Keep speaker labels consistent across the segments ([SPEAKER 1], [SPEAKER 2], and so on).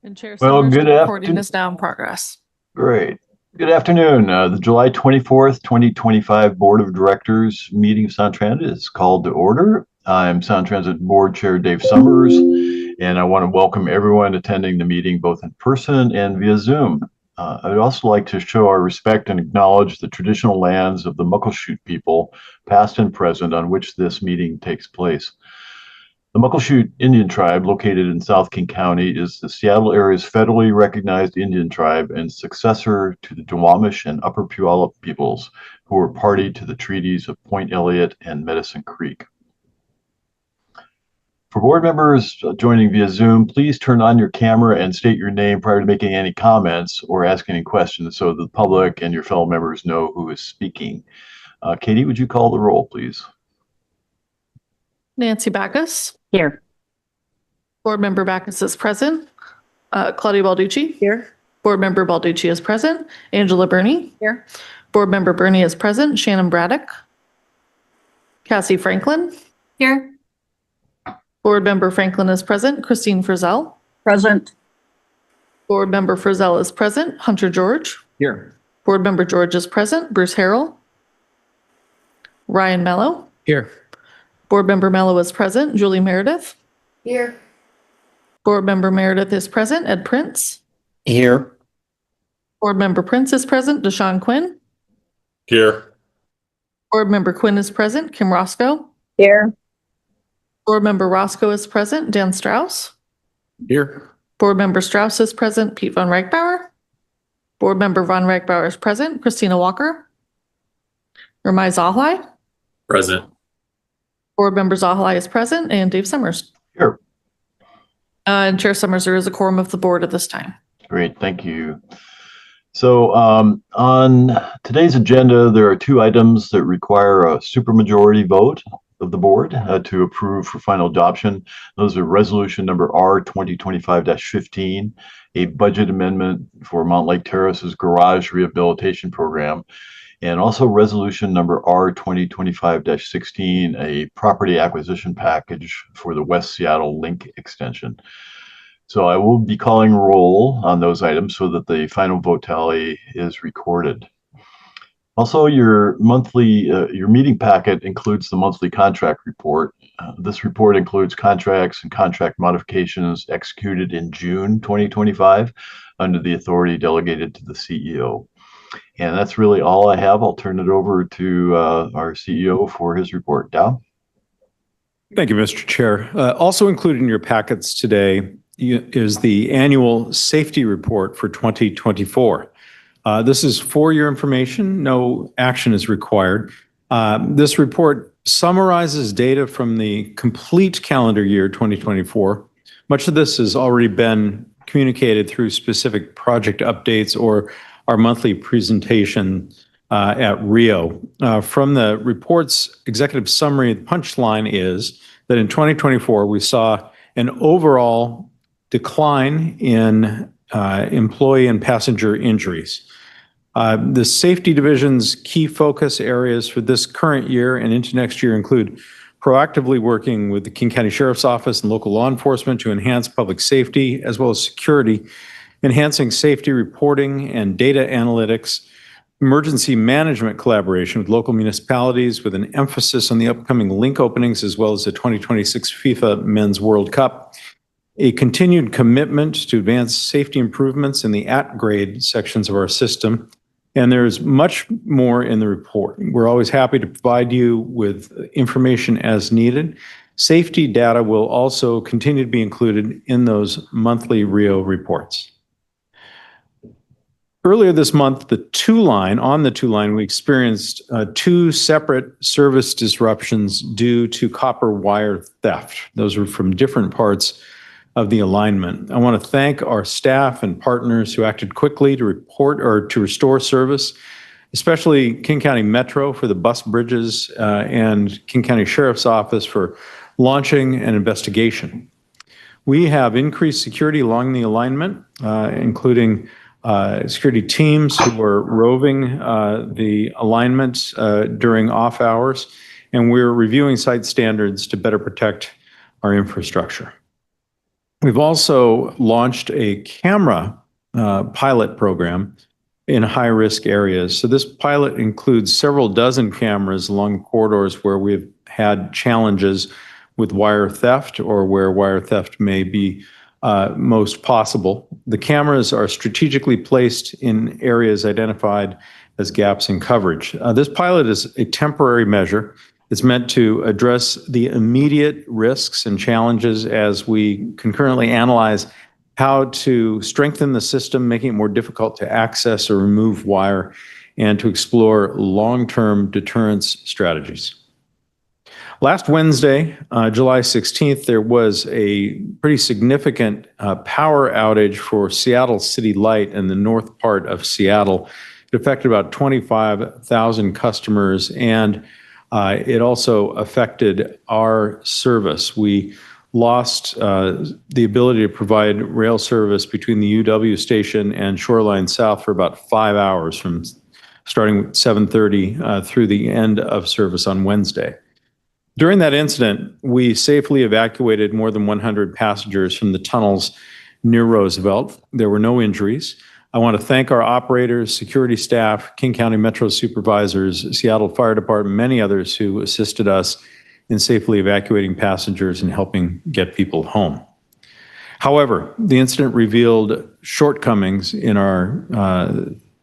[SPEAKER 1] And Chair
[SPEAKER 2] Well,
[SPEAKER 1] Summers,
[SPEAKER 2] good
[SPEAKER 1] recording
[SPEAKER 2] afternoon.
[SPEAKER 1] is now in progress.
[SPEAKER 2] Great. Good afternoon. The July 24th, 2025 Board of Directors meeting of Sound Transit is called to order. I'm Sound Transit Board Chair Dave Summers, and I want to welcome everyone attending the meeting both in person and via Zoom. I'd also like to show our respect and acknowledge the traditional lands of the Muckleshoot people, past and present, on which this meeting takes place. The Muckleshoot Indian Tribe, located in South King County, is the Seattle area's federally recognized Indian tribe and successor to the Duwamish and Upper Puyallup peoples, who were party to the treaties of Point Elliott and Medicine Creek. For board members joining via Zoom, please turn on your camera and state your name prior to making any comments or asking any questions so the public and your fellow members know who is speaking. Katie, would you call the roll, please?
[SPEAKER 1] Nancy Backus.
[SPEAKER 3] Here.
[SPEAKER 1] Board Member Backus is present. Claudia Balducci.
[SPEAKER 3] Here.
[SPEAKER 1] Board Member Balducci is present. Angela Burney.
[SPEAKER 3] Here.
[SPEAKER 1] Board Member Burney is present. Shannon Braddock. Cassie Franklin.
[SPEAKER 3] Here.
[SPEAKER 1] Board Member Franklin is present. Christine Frizzell.
[SPEAKER 3] Present.
[SPEAKER 1] Board Member Frizzell is present. Hunter George.
[SPEAKER 4] Here.
[SPEAKER 1] Board Member George is present. Bruce Harrell. Ryan Mello.
[SPEAKER 4] Here.
[SPEAKER 1] Board Member Mello is present. Julie Meredith.
[SPEAKER 3] Here.
[SPEAKER 1] Board Member Meredith is present. Ed Prince.
[SPEAKER 4] Here.
[SPEAKER 1] Board Member Prince is present. Deshaun Quinn.
[SPEAKER 4] Here.
[SPEAKER 1] Board Member Quinn is present. Kim Roscoe.
[SPEAKER 3] Here.
[SPEAKER 1] Board Member Roscoe is present. Dan Strauss.
[SPEAKER 4] Here.
[SPEAKER 1] Board Member Strauss is present. Pete Von Reichbauer. Board Member Von Reichbauer is present. Christina Walker. Ramai Zahlai.
[SPEAKER 4] Present.
[SPEAKER 1] Board Member Zahlai is present. And Dave Summers.
[SPEAKER 2] Here.
[SPEAKER 1] And Chair Summers, there is a quorum of the board at this time.
[SPEAKER 2] Great, thank you. So on today's agenda, there are two items that require a supermajority vote of the board to approve for final adoption. Those are resolution number R 2025-15, a budget amendment for Mount Lake Terrace's garage rehabilitation program, and also resolution number R 2025-16, a property acquisition package for the West Seattle Link extension. So I will be calling roll on those items so that the final vote tally is recorded. Also, your meeting packet includes the monthly contract report. This report includes contracts and contract modifications executed in June 2025 under the authority delegated to the CEO. And that's really all I have. I'll turn it over to our CEO for his report. Dow?
[SPEAKER 5] Thank you, Mr. Chair. Also included in your packets today is the annual safety report for 2024. This is for your information. No action is required. This report summarizes data from the complete calendar year 2024. Much of this has already been communicated through specific project updates or our monthly presentation at Rio. From the report's executive summary, the punchline is that in 2024, we saw an overall decline in employee and passenger injuries. The safety division's key focus areas for this current year and into next year include proactively working with the King County Sheriff's Office and local law enforcement to enhance public safety as well as security, enhancing safety reporting and data analytics, emergency management collaboration with local municipalities with an emphasis on the upcoming link openings as well as the 2026 FIFA Men's World Cup, a continued commitment to advance safety improvements in the at-grade sections of our system. And there's much more in the report. We're always happy to provide you with information as needed. Safety data will also continue to be included in those monthly Rio reports. Earlier this month, on the two line, we experienced two separate service disruptions due to copper wire theft. Those were from different parts of the alignment. I want to thank our staff and partners who acted quickly to report or to restore service, especially King County Metro for the bus bridges and King County Sheriff's Office for launching an investigation. We have increased security along the alignment, including security teams who are roving the alignment during off hours, and we're reviewing site standards to better protect our infrastructure. We've also launched a camera pilot program in high-risk areas. So this pilot includes several dozen cameras along corridors where we've had challenges with wire theft or where wire theft may be most possible. The cameras are strategically placed in areas identified as gaps in coverage. This pilot is a temporary measure. It's meant to address the immediate risks and challenges as we concurrently analyze how to strengthen the system, making it more difficult to access or remove wire, and to explore long-term deterrence strategies. Last Wednesday, July 16th, there was a pretty significant power outage for Seattle City Light in the north part of Seattle. It affected about 25,000 customers, and it also affected our service. We lost the ability to provide rail service between the UW station and Shoreline South for about 5 hours, from starting at 7:30 through the end of service on Wednesday. During that incident, we safely evacuated more than 100 passengers from the tunnels near Roosevelt. There were no injuries. I want to thank our operators, security staff, King County Metro supervisors, Seattle Fire Department, many others who assisted us in safely evacuating passengers and helping get people home. However, the incident revealed shortcomings in our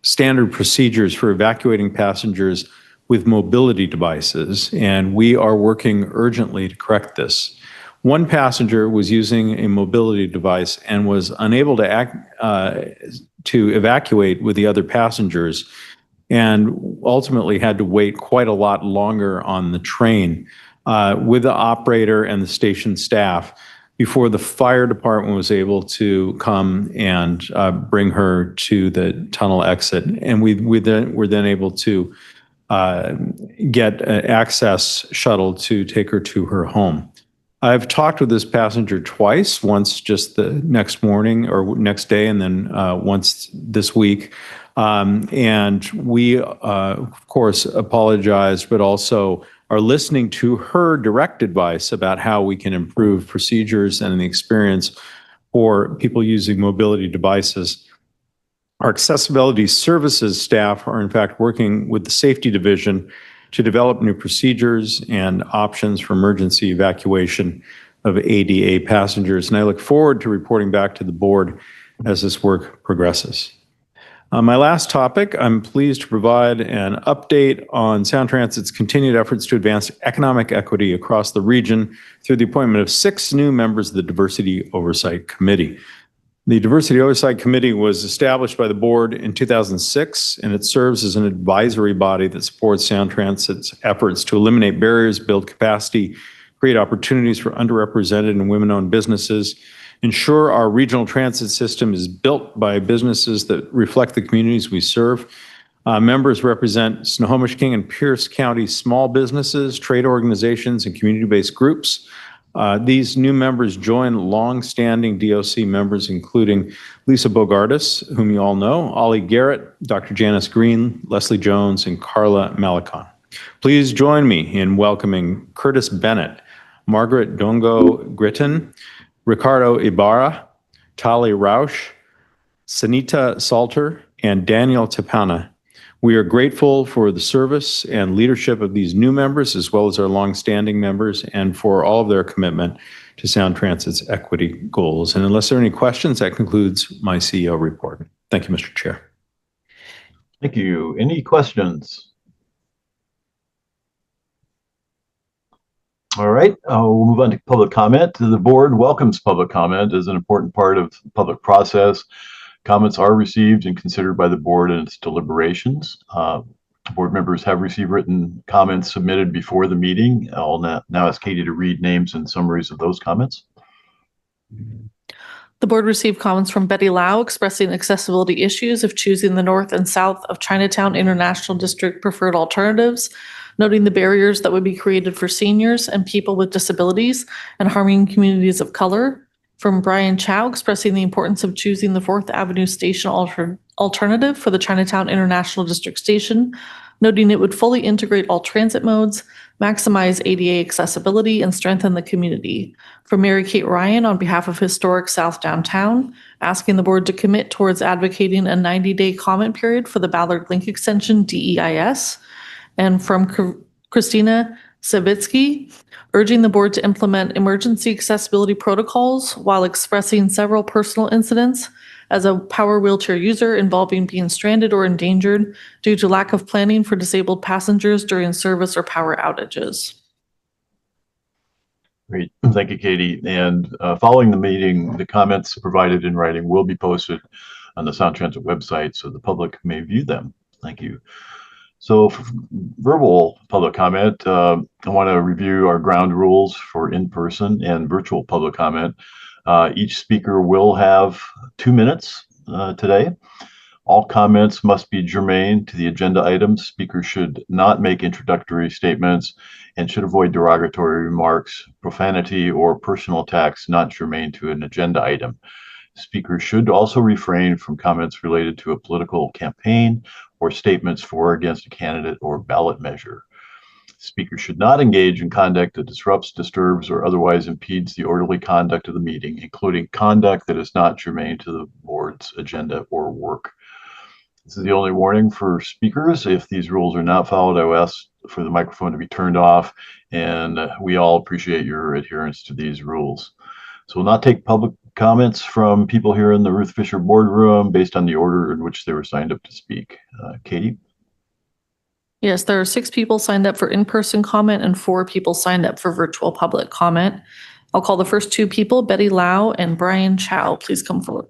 [SPEAKER 5] standard procedures for evacuating passengers with mobility devices, and we are working urgently to correct this. One passenger was using a mobility device and was unable to evacuate with the other passengers, and ultimately had to wait quite a lot longer on the train with the operator and the station staff before the fire department was able to come and bring her to the tunnel exit. And we were then able to get an access shuttle to take her to her home. I've talked with this passenger twice, once just the next morning or next day, and then once this week. And we, of course, apologized, but also are listening to her direct advice about how we can improve procedures and the experience for people using mobility devices. Our accessibility services staff are in fact working with the safety division to develop new procedures and options for emergency evacuation of ADA passengers. And I look forward to reporting back to the board as this work progresses. My last topic, I'm pleased to provide an update on Sound Transit's continued efforts to advance economic equity across the region through the appointment of 6 new members of the Diversity Oversight Committee. The Diversity Oversight Committee was established by the board in 2006, and it serves as an advisory body that supports Sound Transit's efforts to eliminate barriers, build capacity, create opportunities for underrepresented and women-owned businesses, ensure our regional transit system is built by businesses that reflect the communities we serve. Members represent Snohomish, King, and Pierce County small businesses, trade organizations, and community-based groups. These new members join long-standing DOC members, including Lisa Bogardus, whom you all know, Ollie Garrett, Dr. Janice Green, Leslie Jones, and Carla Malicon. Please join me in welcoming Curtis Bennett, Margaret Dongo Gritton, Ricardo Ibarra, Tali Rausch, Sanita Salter, and Daniel Tapana. We are grateful for the service and leadership of these new members, as well as our longstanding members, and for all of their commitment to Sound Transit's equity goals. And unless there are any questions, that concludes my CEO report. Thank you, Mr. Chair.
[SPEAKER 2] Thank you. Any questions? All right, we'll move on to public comment. The board welcomes public comment as an important part of the public process. Comments are received and considered by the board in its deliberations. Board members have received written comments submitted before the meeting. I'll now ask Katie to read names and summaries of those comments.
[SPEAKER 1] The board received comments from Betty Lau expressing accessibility issues of choosing the north and south of Chinatown International District preferred alternatives, noting the barriers that would be created for seniors and people with disabilities and harming communities of color. From Brian Chow expressing the importance of choosing the 4th Avenue Station alternative for the Chinatown International District Station, noting it would fully integrate all transit modes, maximize ADA accessibility, and strengthen the community. From Mary Kate Ryan on behalf of Historic South Downtown, asking the board to commit towards advocating a 90-day comment period for the Ballard Link Extension DEIS. And from Christina Savitsky, urging the board to implement emergency accessibility protocols while expressing several personal incidents as a power wheelchair user involving being stranded or endangered due to lack of planning for disabled passengers during service or power outages.
[SPEAKER 2] Great. Thank you, Katie. And following the meeting, the comments provided in writing will be posted on the Sound Transit website so the public may view them. Thank you. So for verbal public comment, I want to review our ground rules for in-person and virtual public comment. Each speaker will have 2 minutes today. All comments must be germane to the agenda items. Speakers should not make introductory statements and should avoid derogatory remarks, profanity, or personal attacks not germane to an agenda item. Speakers should also refrain from comments related to a political campaign or statements for or against a candidate or ballot measure. Speakers should not engage in conduct that disrupts, disturbs, or otherwise impedes the orderly conduct of the meeting, including conduct that is not germane to the board's agenda or work. This is the only warning for speakers. If these rules are not followed, I will ask for the microphone to be turned off, and we all appreciate your adherence to these rules. So we'll not take public comments from people here in the Ruth Fisher boardroom based on the order in which they were signed up to speak. Katie?
[SPEAKER 1] Yes, there are 6 people signed up for in-person comment and 4 people signed up for virtual public comment. I'll call the first 2 people, Betty Lau and Brian Chow. Please come forward.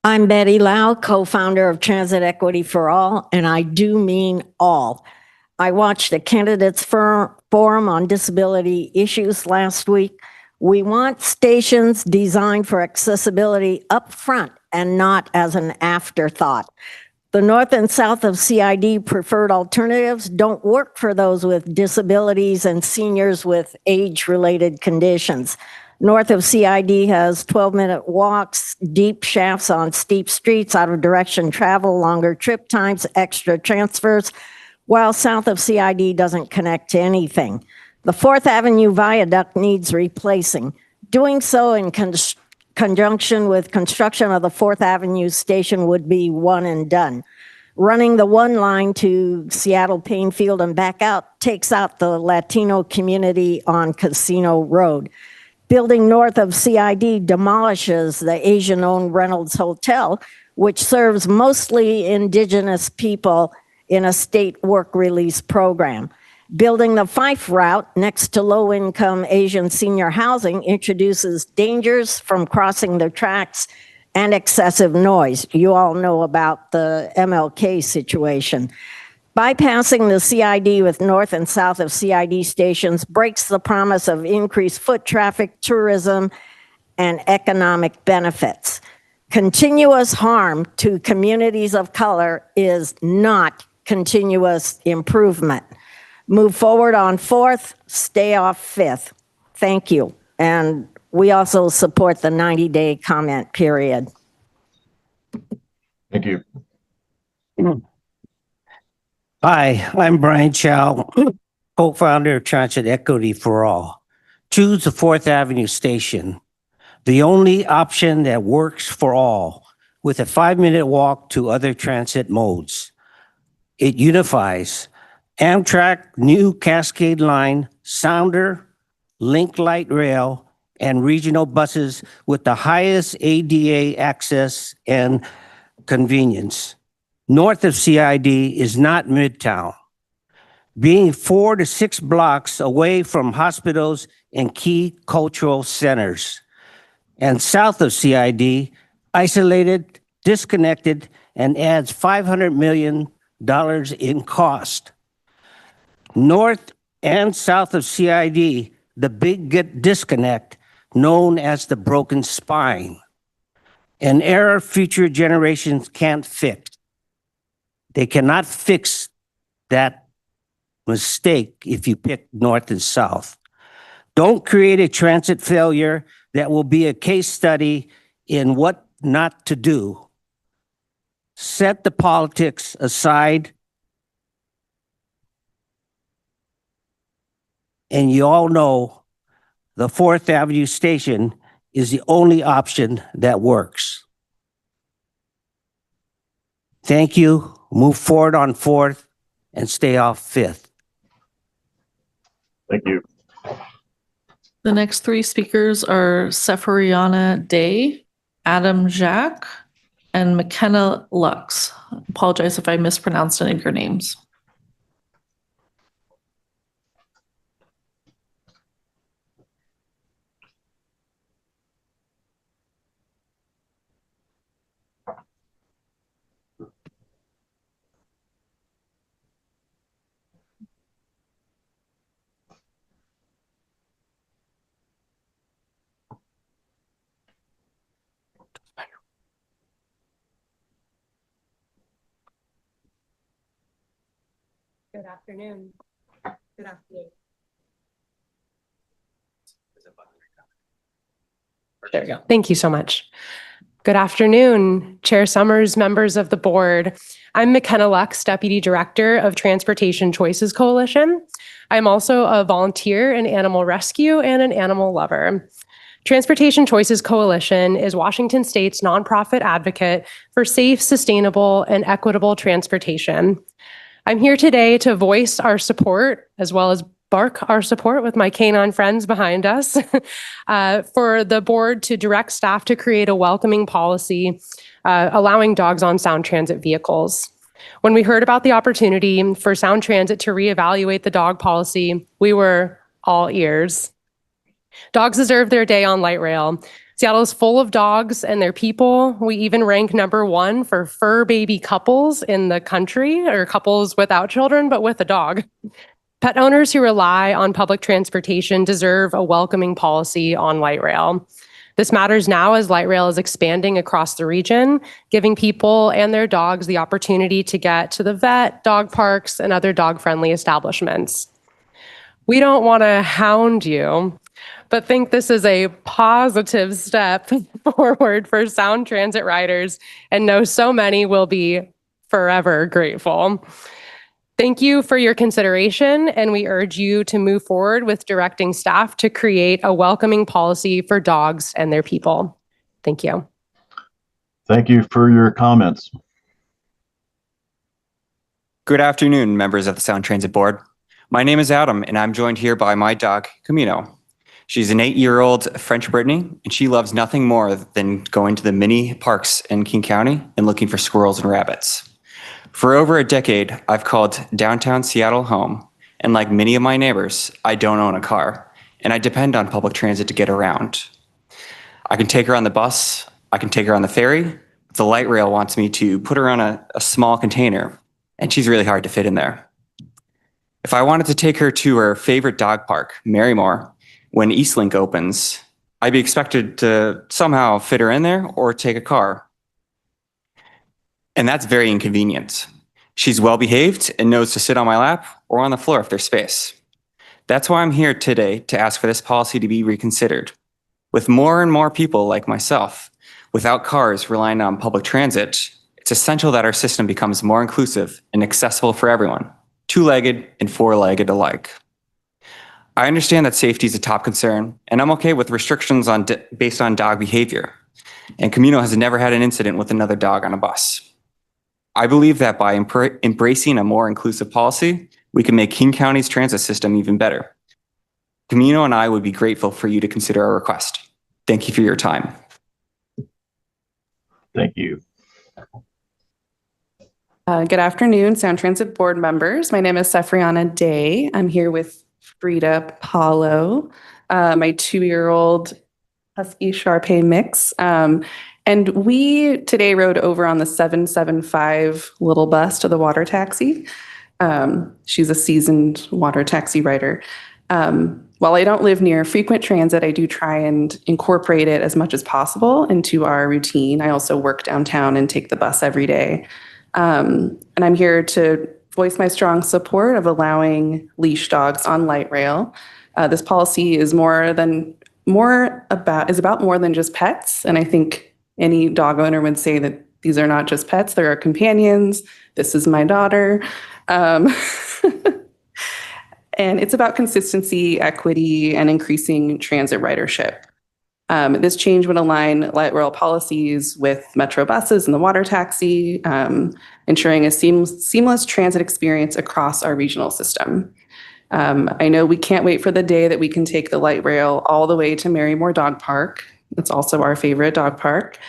[SPEAKER 3] I'm Betty Lau, co-founder of Transit Equity for All, and I do mean all. I watched the Candidates Forum on Disability Issues last week. We want stations designed for accessibility up front and not as an afterthought. The north and south of CID preferred alternatives don't work for those with disabilities and seniors with age-related conditions. North of CID has 12-minute walks, deep shafts on steep streets, out of direction travel, longer trip times, extra transfers, while south of CID doesn't connect to anything. The 4th Avenue Viaduct needs replacing. Doing so in conjunction with construction of the 4th Avenue station would be one and done. Running the one line to Seattle Painfield and back out takes out the Latino community on Casino Road. Building north of CID demolishes the Asian-owned Reynolds Hotel, which serves mostly indigenous people in a state work release program. Building the Fife route next to low-income Asian senior housing introduces dangers from crossing the tracks and excessive noise. You all know about the MLK situation. Bypassing the CID with north and south of CID stations breaks the promise of increased foot traffic, tourism, and economic benefits. Continuous harm to communities of color is not continuous improvement. Move forward on 4th, stay off 5th. Thank you. And we also support the 90-day comment period.
[SPEAKER 2] Thank you.
[SPEAKER 6] Hi, I'm Brian Chow, co-founder of Transit Equity for All. Choose the 4th Avenue station, the only option that works for all, with a 5-minute walk to other transit modes. It unifies Amtrak new Cascade Line, Sounder, Link Light Rail, and regional buses with the highest ADA access and convenience. North of CID is not Midtown. Being 4 to 6 blocks away from hospitals and key cultural centers. And south of CID, isolated, disconnected, and adds $500 million in cost. North and south of CID, the big disconnect, known as the broken spine, an error future generations can't fix. They cannot fix that mistake if you pick north and south. Don't create a transit failure that will be a case study in what not to do. Set the politics aside. And you all know the 4th Avenue station is the only option that works. Thank you. Move forward on 4th and stay off 5th.
[SPEAKER 2] Thank you.
[SPEAKER 1] The next three speakers are Seferiana Day, Adam Jacques, and McKenna Lux. Apologize if I mispronounced any of your names.
[SPEAKER 7] Good afternoon. Good afternoon. There we go. Thank you so much. Good afternoon, Chair Summers, members of the board. I'm McKenna Lux, Deputy Director of Transportation Choices Coalition. I'm also a volunteer in animal rescue and an animal lover. Transportation Choices Coalition is Washington State's nonprofit advocate for safe, sustainable, and equitable transportation. I'm here today to voice our support, as well as bark our support with my canine friends behind us, for the board to direct staff to create a welcoming policy allowing dogs on Sound Transit vehicles. When we heard about the opportunity for Sound Transit to reevaluate the dog policy, we were all ears. Dogs deserve their day on light rail. Seattle is full of dogs and their people. We even rank #1 for fur baby couples in the country, or couples without children, but with a dog. Pet owners who rely on public transportation deserve a welcoming policy on light rail. This matters now as light rail is expanding across the region, giving people and their dogs the opportunity to get to the vet, dog parks, and other dog-friendly establishments. We don't want to hound you, but think this is a positive step forward for Sound Transit riders and know so many will be forever grateful. Thank you for your consideration, and we urge you to move forward with directing staff to create a welcoming policy for dogs and their people. Thank you.
[SPEAKER 2] Thank you for your comments.
[SPEAKER 8] Good afternoon, members of the Sound Transit Board. My name is Adam, and I'm joined here by my dog, Camino. She's an 8-year-old French Brittany, and she loves nothing more than going to the mini parks in King County and looking for squirrels and rabbits. For over a decade, I've called downtown Seattle home, and like many of my neighbors, I don't own a car, and I depend on public transit to get around. I can take her on the bus, I can take her on the ferry, but the light rail wants me to put her on a small container, and she's really hard to fit in there. If I wanted to take her to her favorite dog park, Marymore, when Eastlink opens, I'd be expected to somehow fit her in there or take a car. And that's very inconvenient. She's well behaved and knows to sit on my lap or on the floor if there's space. That's why I'm here today to ask for this policy to be reconsidered. With more and more people like myself, without cars relying on public transit, it's essential that our system becomes more inclusive and accessible for everyone, two-legged and four-legged alike. I understand that safety is a top concern, and I'm okay with restrictions based on dog behavior. And Camino has never had an incident with another dog on a bus. I believe that by embracing a more inclusive policy, we can make King County's transit system even better. Camino and I would be grateful for you to consider our request. Thank you for your time.
[SPEAKER 2] Thank you.
[SPEAKER 9] Good afternoon, Sound Transit Board members. My name is Seferiana Day. I'm here with Frida Paulo, my 2-year-old Husky Shar-Pei mix. And we today rode over on the 775 little bus to the water taxi. She's a seasoned water taxi rider. While I don't live near frequent transit, I do try and incorporate it as much as possible into our routine. I also work downtown and take the bus every day. And I'm here to voice my strong support of allowing leash dogs on light rail. This policy is about more than just pets. And I think any dog owner would say that these are not just pets, they're our companions. This is my daughter. And it's about consistency, equity, and increasing transit ridership. This change would align light rail policies with metro buses and the water taxi, ensuring a seamless transit experience across our regional system. I know we can't wait for the day that we can take the light rail all the way to Marymore Dog Park. It's also our favorite dog park.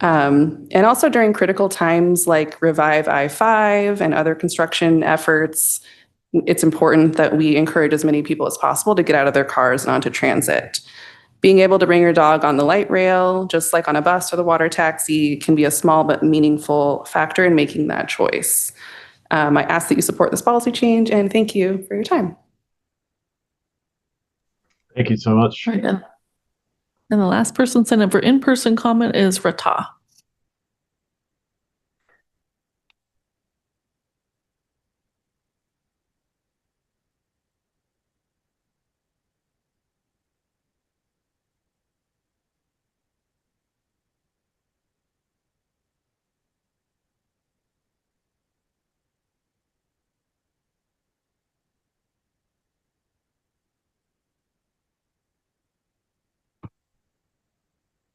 [SPEAKER 9] And also during critical times like Revive I-5 and other construction efforts, it's important that we encourage as many people as possible to get out of their cars and onto transit. Being able to bring your dog on the light rail, just like on a bus or the water taxi, can be a small but meaningful factor in making that choice. I ask that you support this policy change, and thank you for your time.
[SPEAKER 2] Thank you so much.
[SPEAKER 1] Right, and the last person signed up for in-person comment is Rata.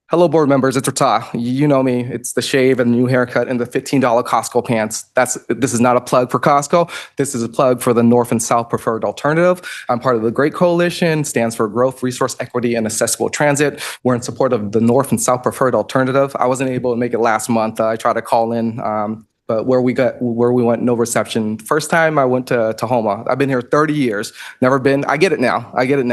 [SPEAKER 10] Hello, board members. It's Rata. You know me. It's the shave and the new haircut and the $15 Costco pants. This is not a plug for Costco. This is a plug for the North and South Preferred Alternative. I'm part of the GREAT Coalition, stands for Growth, Resource Equity, and Accessible Transit. We're in support of the North and South Preferred Alternative. I wasn't able to make it last month. I tried to call in, but where we went, no reception. First time I went to Tahoma. I've been here 30 years. Never been. I get it now.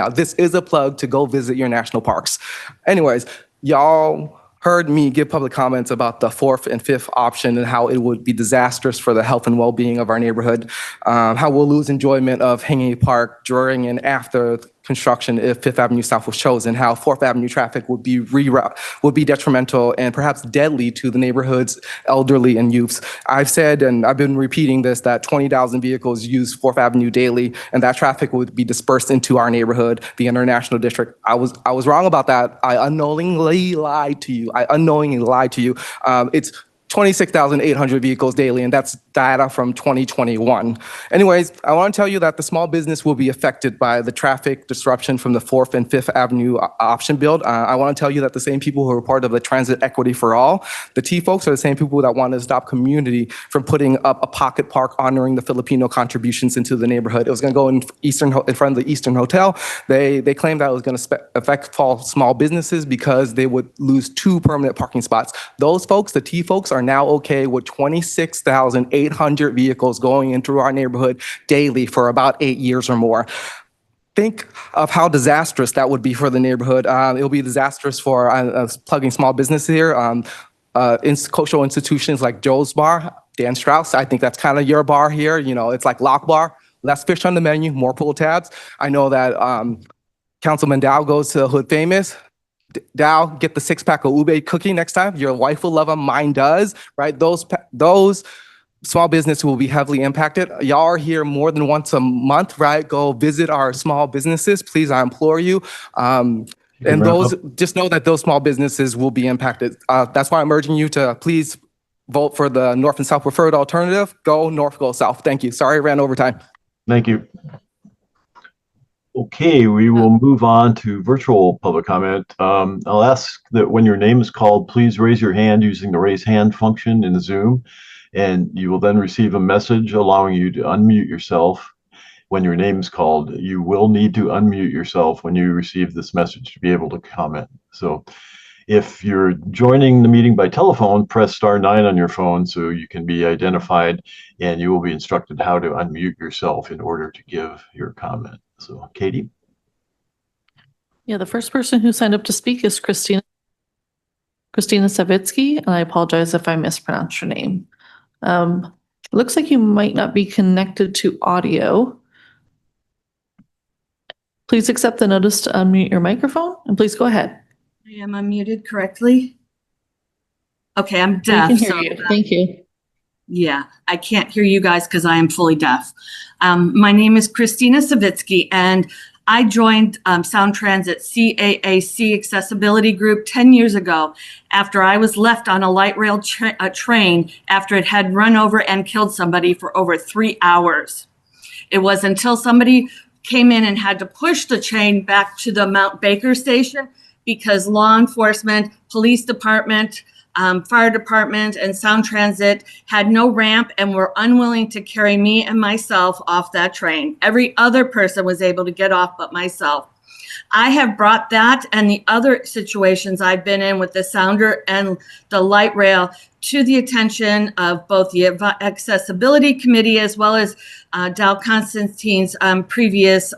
[SPEAKER 10] This is a plug to go visit your national parks. Anyways, y'all heard me give public comments about the fourth and fifth option and how it would be disastrous for the health and well-being of our neighborhood, how we'll lose enjoyment of Hanging Park during and after construction if Fifth Avenue South was chosen, how Fourth Avenue traffic would be detrimental and perhaps deadly to the neighborhood's elderly and youths. I've said, and I've been repeating this, that 20,000 vehicles use Fourth Avenue daily, and that traffic would be dispersed into our neighborhood, the International District. I was wrong about that. I unknowingly lied to you. It's 26,800 vehicles daily, and that's data from 2021. Anyways, I want to tell you that the small business will be affected by the traffic disruption from the 4th and 5th Avenue option build. I want to tell you that the same people who are part of the Transit Equity for All, the T folks, are the same people that want to stop community from putting up a pocket park honoring the Filipino contributions into the neighborhood. It was going to go in front of the Eastern Hotel. They claimed that it was going to affect small businesses because they would lose 2 permanent parking spots. Those folks, the T folks, are now okay with 26,800 vehicles going into our neighborhood daily for about 8 years or more. Think of how disastrous that would be for the neighborhood. It'll be disastrous for plugging small business here. Cultural institutions like Joe's Bar, Dan Strauss, I think that's kind of your bar here. You know, it's like Lock Bar, less fish on the menu, more pull tabs. I know that Councilman Dow goes to Hood Famous. Dow, get the 6-pack of ube cookie next time. Your wife will love them. Mine does, right? Those small business will be heavily impacted. Y'all are here more than once a month, right? Go visit our small businesses, please. I implore you. And just know that those small businesses will be impacted. That's why I'm urging you to please vote for the North and South Preferred Alternative. Go North, go South. Thank you. Sorry, I ran over time.
[SPEAKER 2] Thank you. Okay, we will move on to virtual public comment. I'll ask that when your name is called, please raise your hand using the raise hand function in the Zoom, and you will then receive a message allowing you to unmute yourself when your name is called. You will need to unmute yourself when you receive this message to be able to comment. So if you're joining the meeting by telephone, press *9 on your phone so you can be identified, and you will be instructed how to unmute yourself in order to give your comment. So, Katie?
[SPEAKER 1] Yeah, the first person who signed up to speak is Christina Savitsky, and I apologize if I mispronounced your name. It looks like you might not be connected to audio. Please accept the notice to unmute your microphone and please go ahead.
[SPEAKER 11] I am unmuted correctly. Okay, I'm
[SPEAKER 1] We
[SPEAKER 11] deaf.
[SPEAKER 1] can hear
[SPEAKER 11] so
[SPEAKER 1] you. Thank you.
[SPEAKER 11] yeah, I can't hear you guys because I am fully deaf. My name is Christina Savitsky, and I joined Sound Transit CAAC Accessibility Group 10 years ago after I was left on a light rail train after it had run over and killed somebody for over 3 hours. It was until somebody came in and had to push the train back to the Mount Baker station because law enforcement, police department, fire department, and Sound Transit had no ramp and were unwilling to carry me and myself off that train. Every other person was able to get off but myself. I have brought that and the other situations I've been in with the Sounder and the light rail to the attention of both the Accessibility Committee as well as Dal Constantine's previous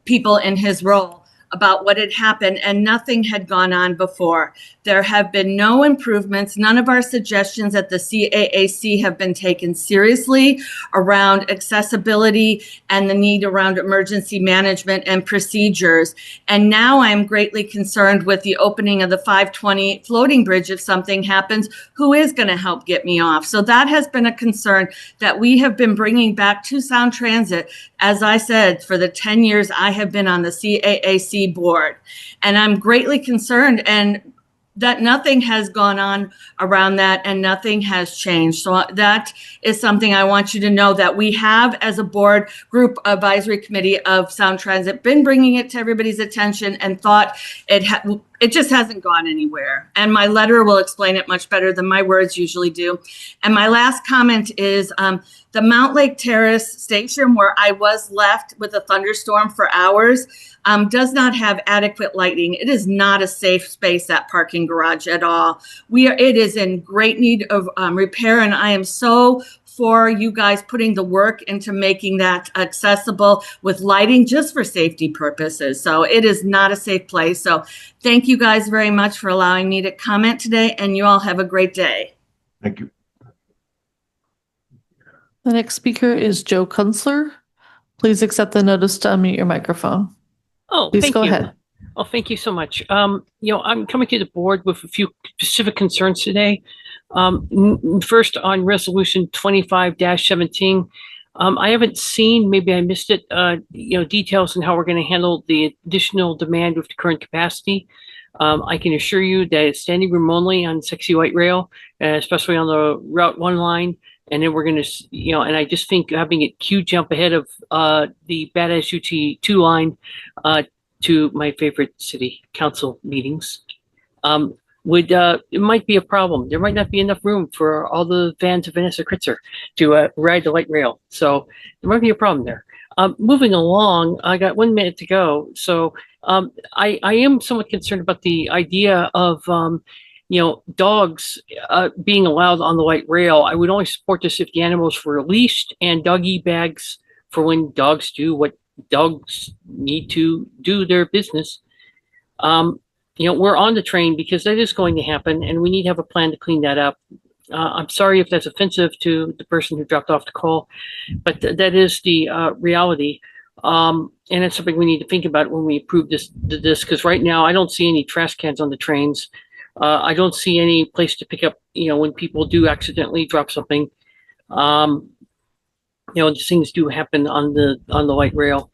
[SPEAKER 11] people in his role about what had happened, and nothing had gone on before. There have been no improvements. None of our suggestions at the CAAC have been taken seriously around accessibility and the need around emergency management and procedures. And now I'm greatly concerned with the opening of the 520 floating bridge. If something happens, who is going to help get me off? So that has been a concern that we have been bringing back to Sound Transit. As I said, for the 10 years I have been on the CAAC board, and I'm greatly concerned and that nothing has gone on around that and nothing has changed. So that is something I want you to know, that we have, as a board group advisory committee of Sound Transit, been bringing it to everybody's attention and thought it just hasn't gone anywhere. And my letter will explain it much better than my words usually do. And my last comment is the Mount Lake Terrace station, where I was left with a thunderstorm for hours, does not have adequate lighting. It is not a safe space, that parking garage, at all. It is in great need of repair, and I am so for you guys putting the work into making that accessible with lighting just for safety purposes. So it is not a safe place. So thank you guys very much for allowing me to comment today, and you all have a great day.
[SPEAKER 2] Thank you.
[SPEAKER 1] The next speaker is Joe Kunstler. Please accept the notice to unmute your microphone.
[SPEAKER 12] Oh,
[SPEAKER 1] Please
[SPEAKER 12] thank
[SPEAKER 1] go
[SPEAKER 12] you.
[SPEAKER 1] ahead.
[SPEAKER 12] Oh, thank you so much. I'm coming to the board with a few specific concerns today. First, on resolution 25-17, I haven't seen, maybe I missed it, details on how we're going to handle the additional demand with the current capacity. I can assure you that it's standing room only on Sexy White Rail, especially on the Route 1 line. And then we're going to, and I just think having it queue jump ahead of the Badass UT2 line to my favorite city council meetings it might be a problem. There might not be enough room for all the fans of Vanessa Kritzer to ride the light rail. So there might be a problem there. Moving along, I got 1 minute to go. So I am somewhat concerned about the idea of dogs being allowed on the light rail. I would only support this if the animals were released and doggy bags for when dogs do what dogs need to do their business. We're on the train because that is going to happen, and we need to have a plan to clean that up. I'm sorry if that's offensive to the person who dropped off the call, but that is the reality. And it's something we need to think about when we approve this, because right now I don't see any trash cans on the trains. I don't see any place to pick up, when people do accidentally drop something. These things do happen on the light rail,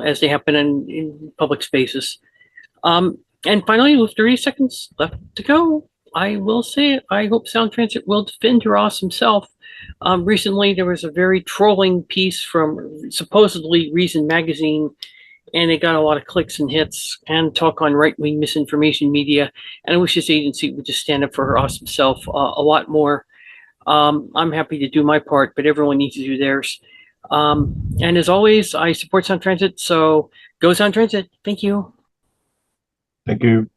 [SPEAKER 12] as they happen in public spaces. And finally, with 30 seconds left to go, I will say I hope Sound Transit will defend your awesome self. Recently, there was a very trolling piece from supposedly Reason Magazine, and it got a lot of clicks and hits and talk on right-wing misinformation media. And I wish this agency would just stand up for her awesome self a lot more. I'm happy to do my part, but everyone needs to do theirs. And as always, I support Sound Transit, so go Sound Transit. Thank you.
[SPEAKER 2] Thank you.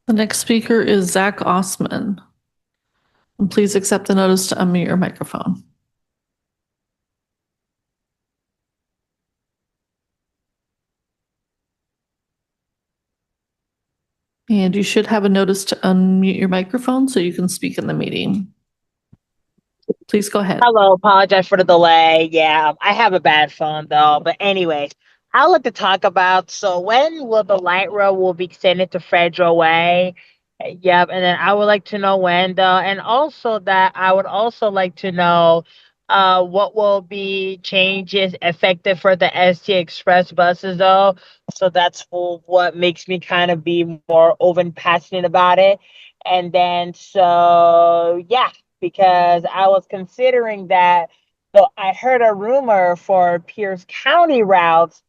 [SPEAKER 1] The next speaker is Zach Osman. And please accept the notice to unmute your microphone. And you should have a notice to unmute your microphone so you can speak in the meeting. Please go ahead.
[SPEAKER 13] Hello, apologize for the delay. Yeah, I have a bad phone though. But anyways, I'd like to talk about, so when will the light rail will be extended to Federal Way? Yep, and then I would like to know when though, and also that I would also like to know what will be changes effective for the ST Express buses though. So that's what makes me kind of be more open passionate about it. And then so yeah, because I was considering that. So I heard a rumor for Pierce County routes.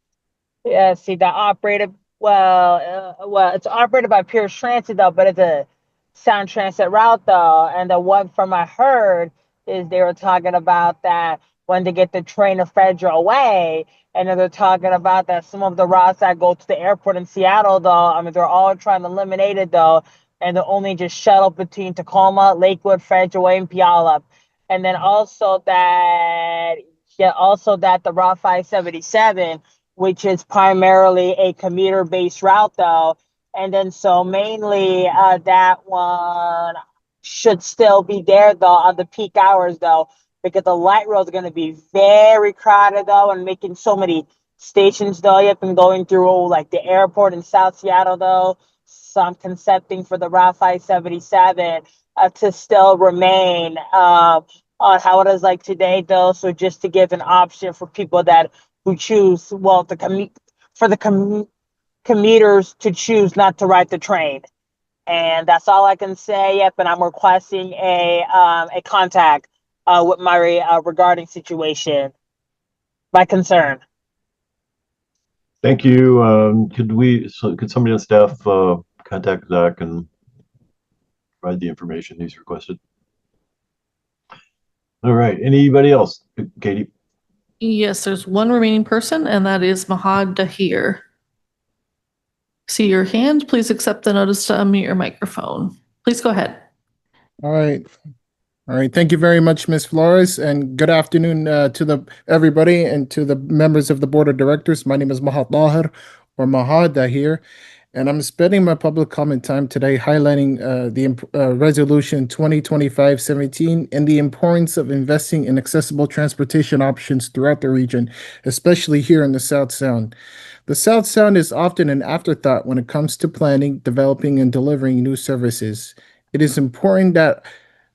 [SPEAKER 13] See, that operated well, it's operated by Pierce Transit though, but it's a Sound Transit route though. And the one from I heard is they were talking about that when they get the train to Federal Way, and then they're talking about that some of the routes that go to the airport in Seattle though. I mean, they're all trying to eliminate it though, and they're only just shuttle between Tacoma, Lakewood, Federal Way, and Puyallup. And then also that the Route 577, which is primarily a commuter-based route, though. And then so mainly that one should still be there, though, on the peak hours, though, because the light rail is going to be very crowded, though, and making so many stations, though. You have been going through, like, the airport in South Seattle, though. So I'm concepting for the Route 577 to still remain on how it is like today, though. So just to give an option for people that who choose, well, commuters to choose not to ride the train. And that's all I can say. Yep, and I'm requesting a contact with my regarding situation, my concern.
[SPEAKER 2] Thank you. Could somebody on staff contact Zach and provide the information he's requested? All right. Anybody else? Katie?
[SPEAKER 1] Yes, there's one remaining person, and that is Mahad Dahir. See your hand. Please accept the notice to unmute your microphone. Please go ahead.
[SPEAKER 14] All right. All right. Thank you very much, Ms. Flores, and good afternoon to everybody and to the members of the board of directors. My name is Mahad Dahir, or Mahad Dahir, and I'm spending my public comment time today highlighting the resolution 2025-17 and the importance of investing in accessible transportation options throughout the region, especially here in the South Sound. The South Sound is often an afterthought when it comes to planning, developing, and delivering new services. It is important that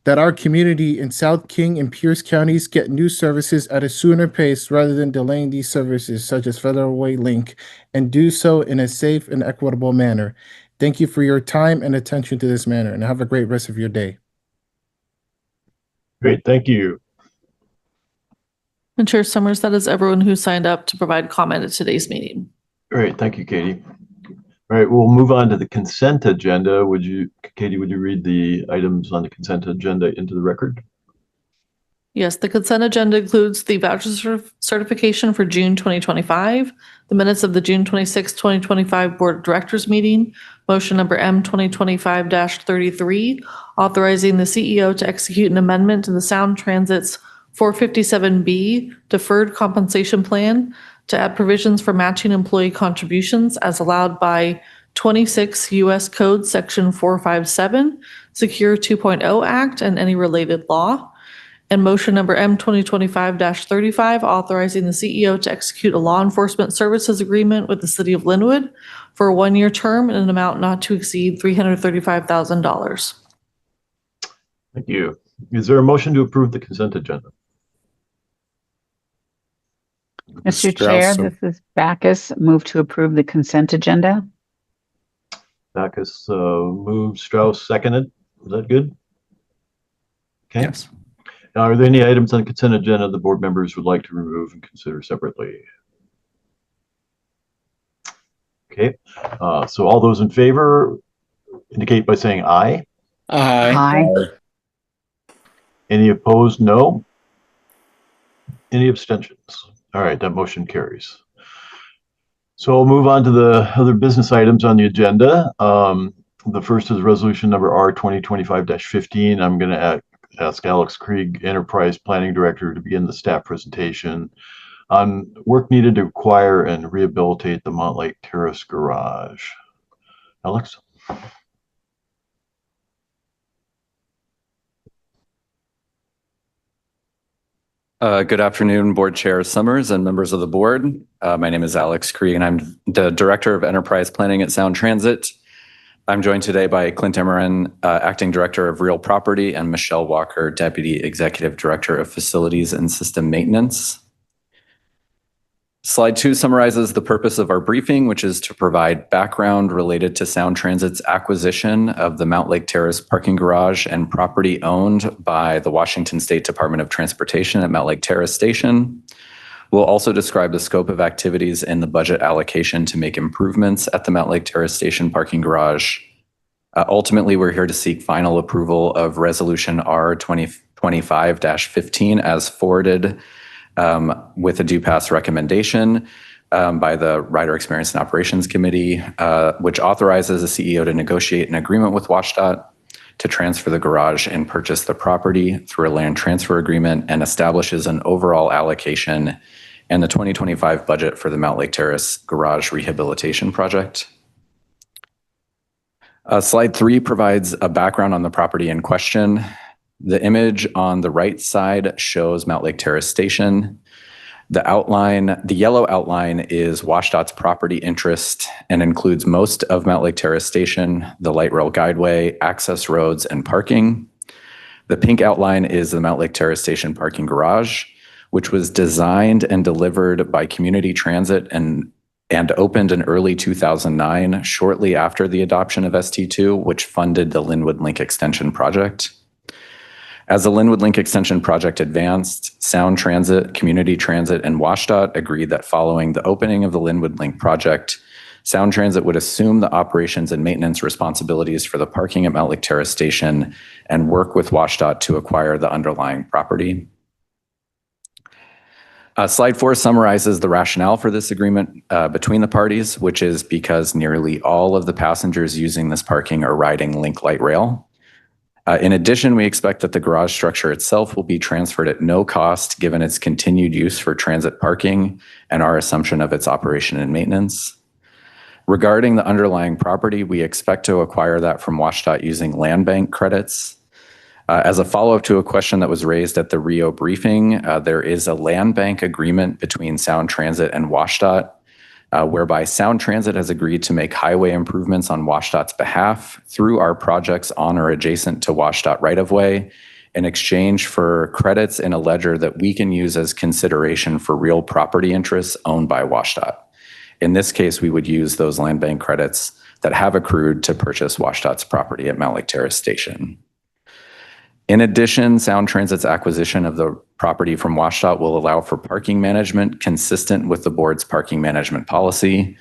[SPEAKER 14] our community in South King and Pierce counties get new services at a sooner pace rather than delaying these services, such as Federal Way Link, and do so in a safe and equitable manner. Thank you for your time and attention to this matter, and have a great rest of your day.
[SPEAKER 2] Great. Thank you.
[SPEAKER 1] And Chair Summers, that is everyone who signed up to provide comment at today's meeting.
[SPEAKER 2] Great. Thank you, Katie. All right, we'll move on to the consent agenda. Katie, would you read the items on the consent agenda into the record?
[SPEAKER 1] Yes, the consent agenda includes the voucher certification for June 2025, the minutes of the June 26, 2025 Board of Directors meeting, motion number M 2025-33, authorizing the CEO to execute an amendment to the Sound Transit's 457B deferred compensation plan to add provisions for matching employee contributions as allowed by 26 U.S. Code Section 457, Secure 2.0 Act, and any related law. And motion number M 2025-35, authorizing the CEO to execute a law enforcement services agreement with the City of Linwood for a one-year term in an amount not to exceed $335,000.
[SPEAKER 2] Thank you. Is there a motion to approve the consent agenda?
[SPEAKER 15] Mr. Chair, this is Backus. Move to approve the consent agenda.
[SPEAKER 2] Backus moved, Strauss seconded. Is that good? Okay.
[SPEAKER 5] Yes.
[SPEAKER 2] Now, are there any items on the consent agenda the board members would like to remove and consider separately? Okay, so all those in favor indicate by saying aye.
[SPEAKER 15] Aye.
[SPEAKER 2] Any opposed? No. Any abstentions? All right, that motion carries. So we'll move on to the other business items on the agenda. The first is resolution number R 2025-15. I'm going to ask Alex Krieg, Enterprise Planning Director, to begin the staff presentation on work needed to acquire and rehabilitate the Montlake Terrace Garage. Alex?
[SPEAKER 16] Good afternoon, Board Chair Summers and members of the board. My name is Alex Cree, and I'm the Director of Enterprise Planning at Sound Transit. I'm joined today by Clint Emmerin, Acting Director of Real Property, and Michelle Walker, Deputy Executive Director of Facilities and System Maintenance. Slide 2 summarizes the purpose of our briefing, which is to provide background related to Sound Transit's acquisition of the Mount Lake Terrace parking garage and property owned by the Washington State Department of Transportation at Mount Lake Terrace Station. We'll also describe the scope of activities in the budget allocation to make improvements at the Mount Lake Terrace Station parking garage. Ultimately, we're here to seek final approval of Resolution R 2025-15 as forwarded with a due pass recommendation by the Rider Experience and Operations Committee, which authorizes the CEO to negotiate an agreement with WashDOT to transfer the garage and purchase the property through a land transfer agreement, and establishes an overall allocation and the 2025 budget for the Mount Lake Terrace garage rehabilitation project. Slide 3 provides a background on the property in question. The image on the right side shows Mount Lake Terrace Station. The yellow outline is WashDOT's property interest and includes most of Mount Lake Terrace Station, the light rail guideway, access roads, and parking. The pink outline is the Mount Lake Terrace Station parking garage, which was designed and delivered by Community Transit and opened in early 2009, shortly after the adoption of ST2, which funded the Linwood Link Extension project. As the Linwood Link Extension project advanced, Sound Transit, Community Transit, and WashDOT agreed that following the opening of the Linwood Link project, Sound Transit would assume the operations and maintenance responsibilities for the parking at Mount Lake Terrace Station and work with WashDOT to acquire the underlying property. Slide 4 summarizes the rationale for this agreement between the parties, which is because nearly all of the passengers using this parking are riding Link Light Rail. In addition, we expect that the garage structure itself will be transferred at no cost given its continued use for transit parking and our assumption of its operation and maintenance. Regarding the underlying property, we expect to acquire that from WashDOT using land bank credits. As a follow-up to a question that was raised at the Rio briefing, there is a land bank agreement between Sound Transit and WashDOT, whereby Sound Transit has agreed to make highway improvements on WashDOT's behalf through our projects on or adjacent to WashDOT right-of-way in exchange for credits in a ledger that we can use as consideration for real property interests owned by WashDOT. In this case, we would use those land bank credits that have accrued to purchase WashDOT's property at Mount Lake Terrace Station. In addition, Sound Transit's acquisition of the property from WashDOT will allow for parking management consistent with the board's parking management policy,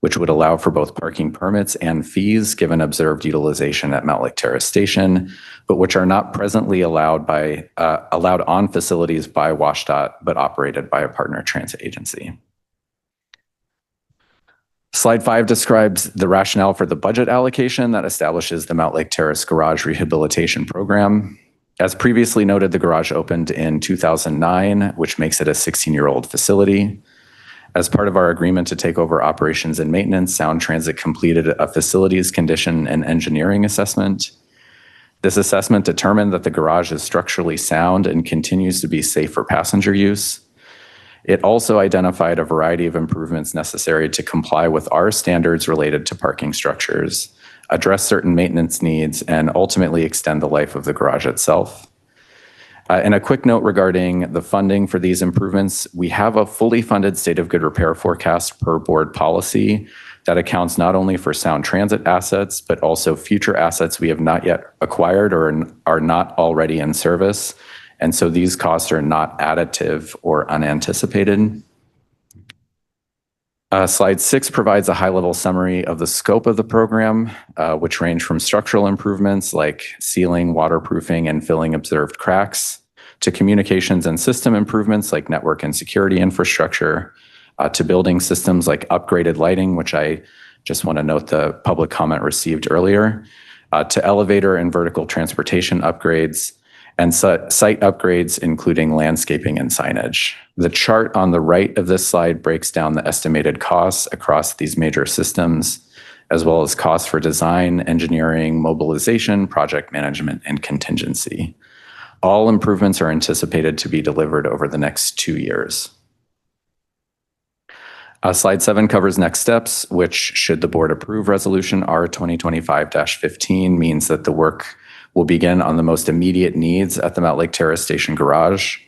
[SPEAKER 16] which would allow for both parking permits and fees given observed utilization at Mount Lake Terrace Station, but which are not presently allowed on facilities by WashDOT, but operated by a partner transit agency. Slide 5 describes the rationale for the budget allocation that establishes the Mount Lake Terrace Garage Rehabilitation Program. As previously noted, the garage opened in 2009, which makes it a 16-year-old facility. As part of our agreement to take over operations and maintenance, Sound Transit completed a facilities condition and engineering assessment. This assessment determined that the garage is structurally sound and continues to be safe for passenger use. It also identified a variety of improvements necessary to comply with our standards related to parking structures, address certain maintenance needs, and ultimately extend the life of the garage itself. And a quick note regarding the funding for these improvements, we have a fully funded state of good repair forecast per board policy that accounts not only for Sound Transit assets, but also future assets we have not yet acquired or are not already in service. And so these costs are not additive or unanticipated. Slide 6 provides a high-level summary of the scope of the program, which range from structural improvements like sealing, waterproofing, and filling observed cracks, to communications and system improvements like network and security infrastructure, to building systems like upgraded lighting, which I just want to note the public comment received earlier, to elevator and vertical transportation upgrades, and site upgrades, including landscaping and signage. The chart on the right of this slide breaks down the estimated costs across these major systems, as well as costs for design, engineering, mobilization, project management, and contingency. All improvements are anticipated to be delivered over the next 2 years. Slide 7 covers next steps, which, should the board approve Resolution R 2025-15, means that the work will begin on the most immediate needs at the Mountlake Terrace Station Garage.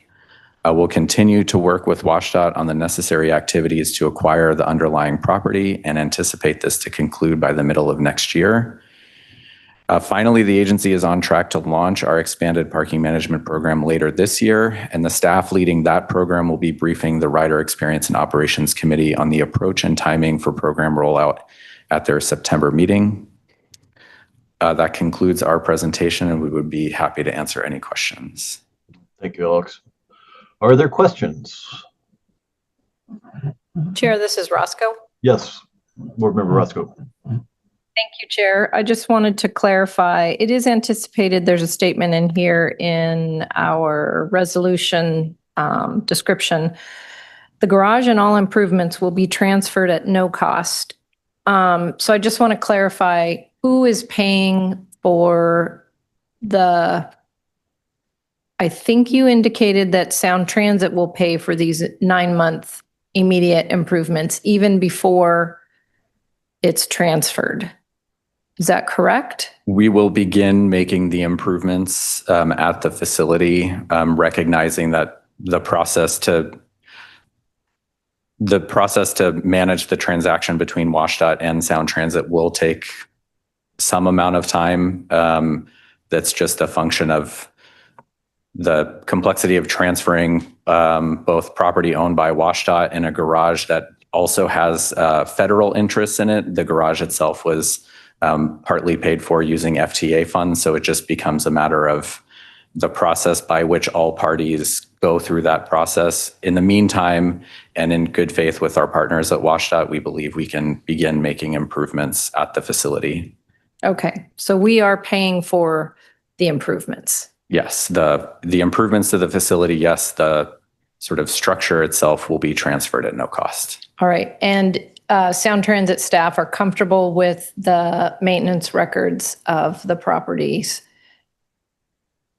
[SPEAKER 16] We'll continue to work with WashDOT on the necessary activities to acquire the underlying property and anticipate this to conclude by the middle of next year. Finally, the agency is on track to launch our expanded parking management program later this year, and the staff leading that program will be briefing the Rider Experience and Operations Committee on the approach and timing for program rollout at their September meeting. That concludes our presentation, and we would be happy to answer any questions.
[SPEAKER 2] Thank you, Alex. Are there questions?
[SPEAKER 17] Chair, this is Roscoe.
[SPEAKER 2] Yes, Board Member Roscoe.
[SPEAKER 17] Thank you, Chair. I just wanted to clarify, it is anticipated, there's a statement in here in our resolution description. The garage and all improvements will be transferred at no cost. So I just want to clarify, who is paying for the, I think you indicated that Sound Transit will pay for these 9-month immediate improvements even before it's transferred. Is that correct?
[SPEAKER 16] We will begin making the improvements at the facility, recognizing that the process to manage the transaction between WashDOT and Sound Transit will take some amount of time. That's just a function of the complexity of transferring both property owned by WashDOT and a garage that also has federal interests in it. The garage itself was partly paid for using FTA funds, so it just becomes a matter of the process by which all parties go through that process. In the meantime, and in good faith with our partners at WashDOT, we believe we can begin making improvements at the facility.
[SPEAKER 17] Okay, so we are paying for the improvements.
[SPEAKER 16] Yes, the improvements to the facility, yes, the sort of structure itself will be transferred at no cost.
[SPEAKER 17] All right, and Sound Transit staff are comfortable with the maintenance records of the properties.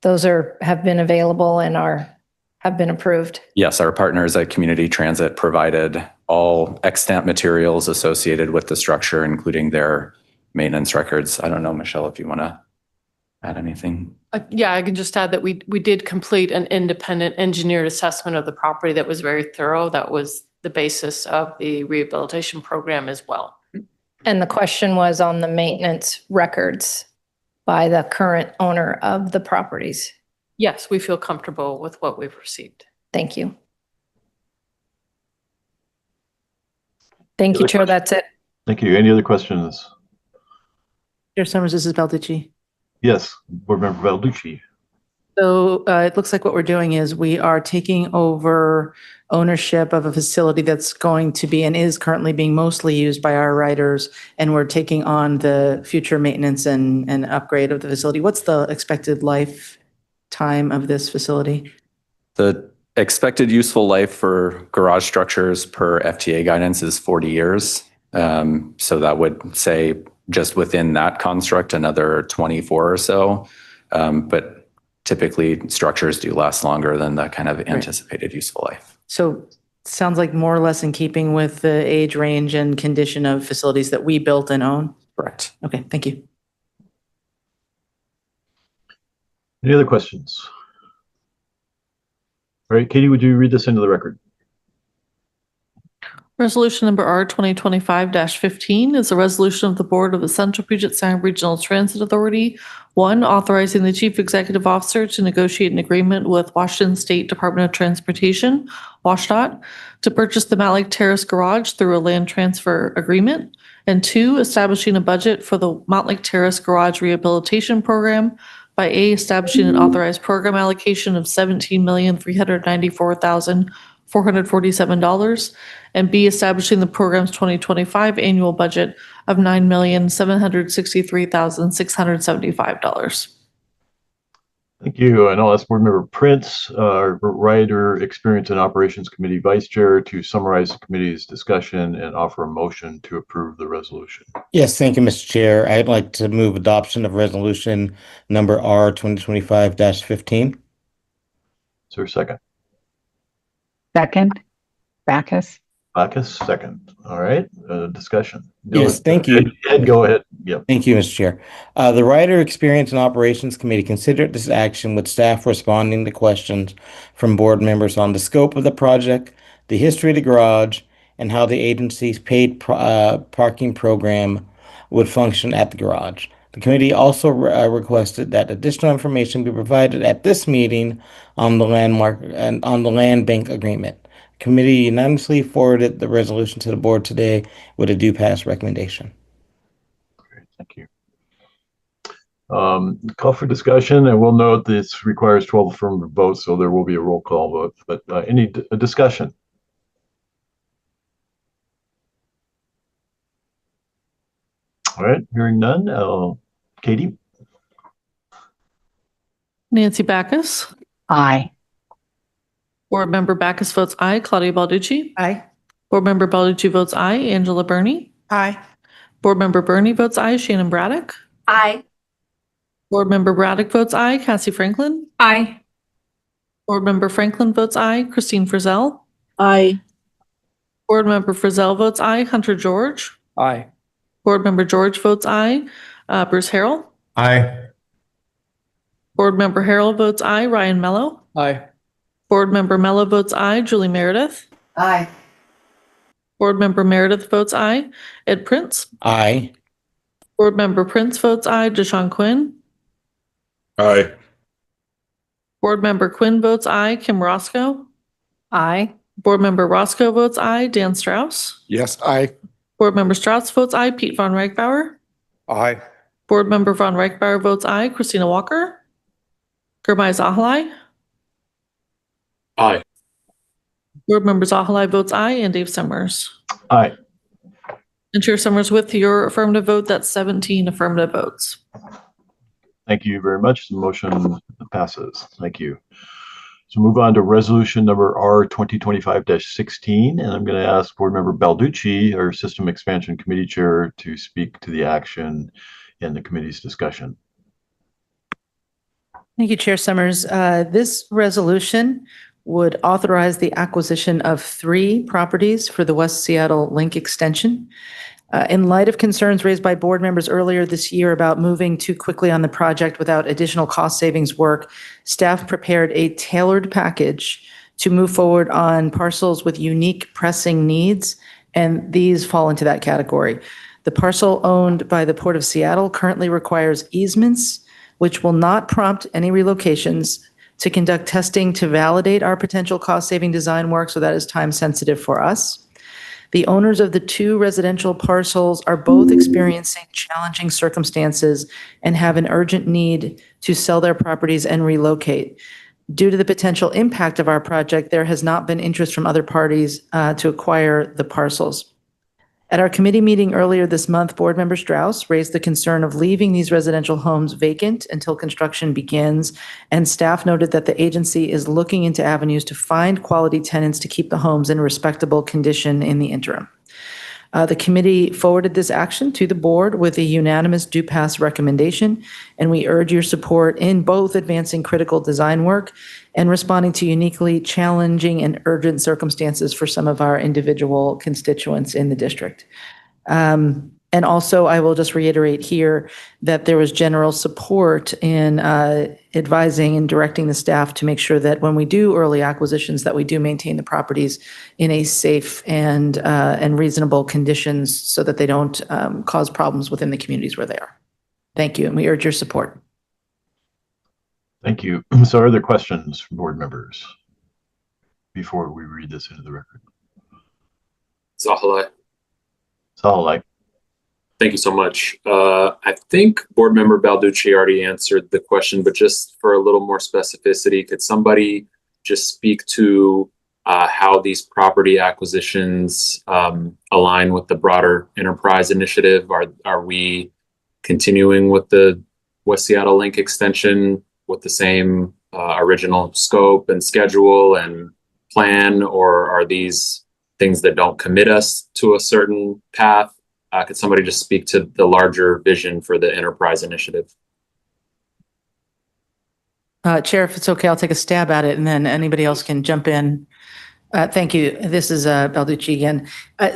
[SPEAKER 17] Those have been available and have been approved.
[SPEAKER 16] Yes, our partners at Community Transit provided all extant materials associated with the structure, including their maintenance records. I don't know, Michelle, if you want to add anything.
[SPEAKER 1] Yeah, I can just add that we did complete an independent engineered assessment of the property that was very thorough. That was the basis of the rehabilitation program as well.
[SPEAKER 17] And the question was on the maintenance records by the current owner of the properties.
[SPEAKER 1] Yes, we feel comfortable with what we've received.
[SPEAKER 17] Thank you. Thank you, Chair. That's it.
[SPEAKER 2] Thank you. Any other questions?
[SPEAKER 18] Chair Summers, this is Balducci.
[SPEAKER 2] Yes, Board Member Balducci.
[SPEAKER 18] So it looks like what we're doing is we are taking over ownership of a facility that's going to be and is currently being mostly used by our riders, and we're taking on the future maintenance and upgrade of the facility. What's the expected lifetime of this facility?
[SPEAKER 16] The expected useful life for garage structures per FTA guidance is 40 years. So that would say just within that construct, another 24 or so. But typically structures do last longer than the kind of anticipated useful life.
[SPEAKER 18] So sounds like more or less in keeping with the age range and condition of facilities that we built and own?
[SPEAKER 16] Correct.
[SPEAKER 18] Okay, thank you.
[SPEAKER 2] Any other questions? All right, Katie, would you read this into the record?
[SPEAKER 1] Resolution number R 2025-15 is a resolution of the Board of the Central Puget Sound Regional Transit Authority. 1, authorizing the Chief Executive Officer to negotiate an agreement with Washington State Department of Transportation, WashDOT, to purchase the Mountlake Terrace Garage through a land transfer agreement. And 2, establishing a budget for the Mountlake Terrace Garage Rehabilitation Program by A, establishing an authorized program allocation of $17,394,447, and B, establishing the program's 2025 annual budget of $9,763,675.
[SPEAKER 2] Thank you. And I'll ask Board Member Prince, our Rider Experience and Operations Committee Vice Chair, to summarize the committee's discussion and offer a motion to approve the resolution.
[SPEAKER 19] Yes, thank you, Mr. Chair. I'd like to move adoption of resolution number R 2025-15.
[SPEAKER 2] there a second?
[SPEAKER 15] Second, Backus.
[SPEAKER 2] Backus, second. All right, discussion.
[SPEAKER 19] Yes, thank you.
[SPEAKER 2] Ed, go ahead. Yep.
[SPEAKER 19] Thank you, Mr. Chair. The Rider Experience and Operations Committee considered this action with staff responding to questions from board members on the scope of the project, the history of the garage, and how the agency's paid parking program would function at the garage. The committee also requested that additional information be provided at this meeting on the landmark and on the land bank agreement. Committee unanimously forwarded the resolution to the board today with a do pass recommendation.
[SPEAKER 2] Great, thank you. Call for discussion, and we'll note this requires 12 affirmative votes, so there will be a roll call vote. But any discussion? All right, hearing none. Katie?
[SPEAKER 1] Nancy Backus.
[SPEAKER 15] Aye.
[SPEAKER 1] Board Member Backus votes aye. Claudia Balducci.
[SPEAKER 18] Aye.
[SPEAKER 1] Board Member Balducci votes aye. Angela Burney.
[SPEAKER 18] Aye.
[SPEAKER 1] Board Member Burney votes aye. Shannon Braddock.
[SPEAKER 17] Aye.
[SPEAKER 1] Board Member Braddock votes aye. Cassie Franklin.
[SPEAKER 17] Aye.
[SPEAKER 1] Board Member Franklin votes aye. Christine Frizzell.
[SPEAKER 17] Aye.
[SPEAKER 1] Board Member Frizzell votes aye. Hunter George.
[SPEAKER 10] Aye.
[SPEAKER 1] Board Member George votes aye. Bruce Harrell.
[SPEAKER 10] Aye.
[SPEAKER 1] Board Member Harrell votes aye. Ryan Mello.
[SPEAKER 10] Aye.
[SPEAKER 1] Board Member Mello votes aye. Julie Meredith.
[SPEAKER 18] Aye.
[SPEAKER 1] Board Member Meredith votes aye. Ed Prince.
[SPEAKER 19] Aye.
[SPEAKER 1] Board Member Prince votes aye. Deshaun Quinn.
[SPEAKER 4] Aye.
[SPEAKER 1] Board Member Quinn votes aye. Kim Roscoe.
[SPEAKER 17] Aye.
[SPEAKER 1] Board Member Roscoe votes aye. Dan Strauss.
[SPEAKER 10] Yes, aye.
[SPEAKER 1] Board Member Strauss votes aye. Pete Von Reichbauer.
[SPEAKER 10] Aye.
[SPEAKER 1] Board Member Von Reichbauer votes aye. Christina Walker. Gurmai Zahalai.
[SPEAKER 4] Aye.
[SPEAKER 1] Board Member Zahalai votes aye. And Dave Summers.
[SPEAKER 2] Aye.
[SPEAKER 1] And Chair Summers, with your affirmative vote, that's 17 affirmative votes.
[SPEAKER 2] Thank you very much. The motion passes. Thank you. So move on to resolution number R 2025-16, and I'm going to ask Board Member Balducci, our System Expansion Committee Chair, to speak to the action in the committee's discussion.
[SPEAKER 18] Thank you, Chair Summers. This resolution would authorize the acquisition of 3 properties for the West Seattle Link Extension. In light of concerns raised by board members earlier this year about moving too quickly on the project without additional cost savings work, staff prepared a tailored package to move forward on parcels with unique pressing needs, and these fall into that category. The parcel owned by the Port of Seattle currently requires easements, which will not prompt any relocations, to conduct testing to validate our potential cost-saving design work, so that is time sensitive for us. The owners of the 2 residential parcels are both experiencing challenging circumstances and have an urgent need to sell their properties and relocate. Due to the potential impact of our project, there has not been interest from other parties to acquire the parcels. At our committee meeting earlier this month, Board Member Strauss raised the concern of leaving these residential homes vacant until construction begins, and staff noted that the agency is looking into avenues to find quality tenants to keep the homes in respectable condition in the interim. The committee forwarded this action to the board with a unanimous do pass recommendation, and we urge your support in both advancing critical design work and responding to uniquely challenging and urgent circumstances for some of our individual constituents in the district. And also, I will just reiterate here that there was general support in advising and directing the staff to make sure that when we do early acquisitions, that we do maintain the properties in a safe and reasonable conditions so that they don't cause problems within the communities where they are. Thank you, and we urge your support.
[SPEAKER 2] Thank you. So are there questions from board members before we read this into the record?
[SPEAKER 4] Zahalai.
[SPEAKER 2] Zahalai.
[SPEAKER 4] Thank you so much. I think Board Member Balducci already answered the question, but just for a little more specificity, could somebody just speak to how these property acquisitions align with the broader enterprise initiative? Are we continuing with the West Seattle Link extension with the same original scope and schedule and plan, or are these things that don't commit us to a certain path? Could somebody just speak to the larger vision for the enterprise initiative?
[SPEAKER 18] Chair, if it's okay, I'll take a stab at it and then anybody else can jump in. Thank you. This is Balducci again.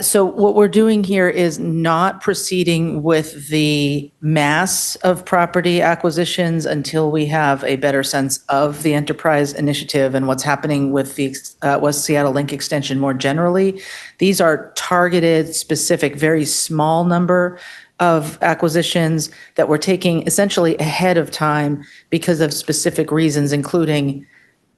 [SPEAKER 18] So what we're doing here is not proceeding with the mass of property acquisitions until we have a better sense of the enterprise initiative and what's happening with the West Seattle Link extension more generally. These are targeted, specific, very small number of acquisitions that we're taking essentially ahead of time because of specific reasons, including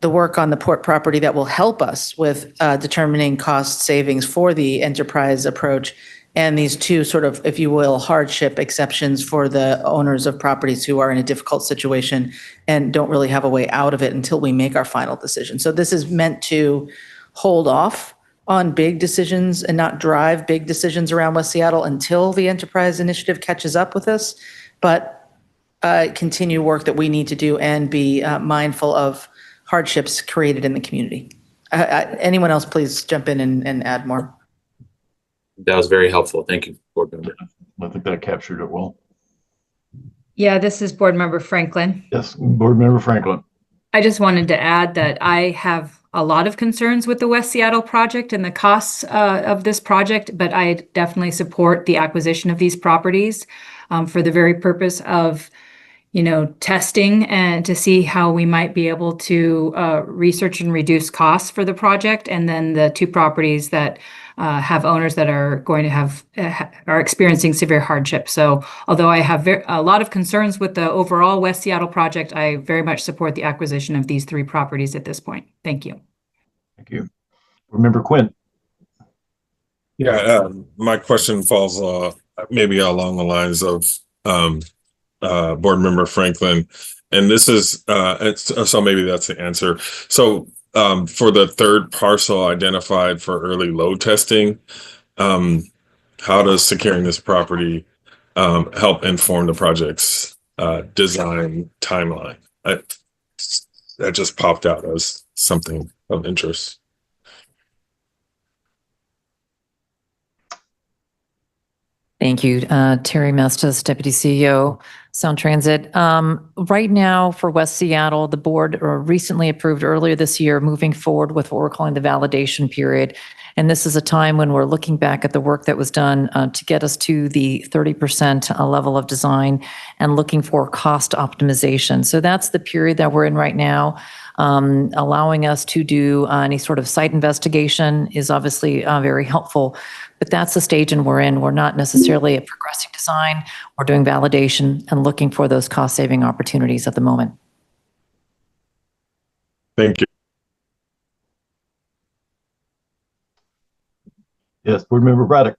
[SPEAKER 18] the work on the port property that will help us with determining cost savings for the enterprise approach, and these two sort of, if you will, hardship exceptions for the owners of properties who are in a difficult situation and don't really have a way out of it until we make our final decision. So this is meant to hold off on big decisions and not drive big decisions around West Seattle until the enterprise initiative catches up with us, but continue work that we need to do and be mindful of hardships created in the community. Anyone else, please jump in and add more.
[SPEAKER 4] That was very helpful. Thank you, board member.
[SPEAKER 2] I think that captured it well.
[SPEAKER 20] Yeah, this is Board Member Franklin.
[SPEAKER 2] Yes, Board Member Franklin.
[SPEAKER 20] I just wanted to add that I have a lot of concerns with the West Seattle project and the costs of this project, but I definitely support the acquisition of these properties for the very purpose of testing and to see how we might be able to research and reduce costs for the project. And then the two properties that have owners that are going to are experiencing severe hardship. So although I have a lot of concerns with the overall West Seattle project, I very much support the acquisition of these three properties at this point. Thank you.
[SPEAKER 2] Thank you. Remember Quinn.
[SPEAKER 21] Yeah, my question falls maybe along the lines of Board Member Franklin, and this is so maybe that's the answer. So for the third parcel identified for early load testing, how does securing this property help inform the project's design timeline? That just popped out as something of interest.
[SPEAKER 22] Thank you. Terry Mestis, Deputy CEO, Sound Transit. Right now for West Seattle, the board recently approved earlier this year moving forward with what we're calling the validation period. And this is a time when we're looking back at the work that was done to get us to the 30% level of design and looking for cost optimization. So that's the period that we're in right now. Allowing us to do any sort of site investigation is obviously very helpful. But that's the stage and we're in. We're not necessarily at progressing design. We're doing validation and looking for those cost saving opportunities at the moment.
[SPEAKER 21] Thank you.
[SPEAKER 2] Yes, Board Member Braddock.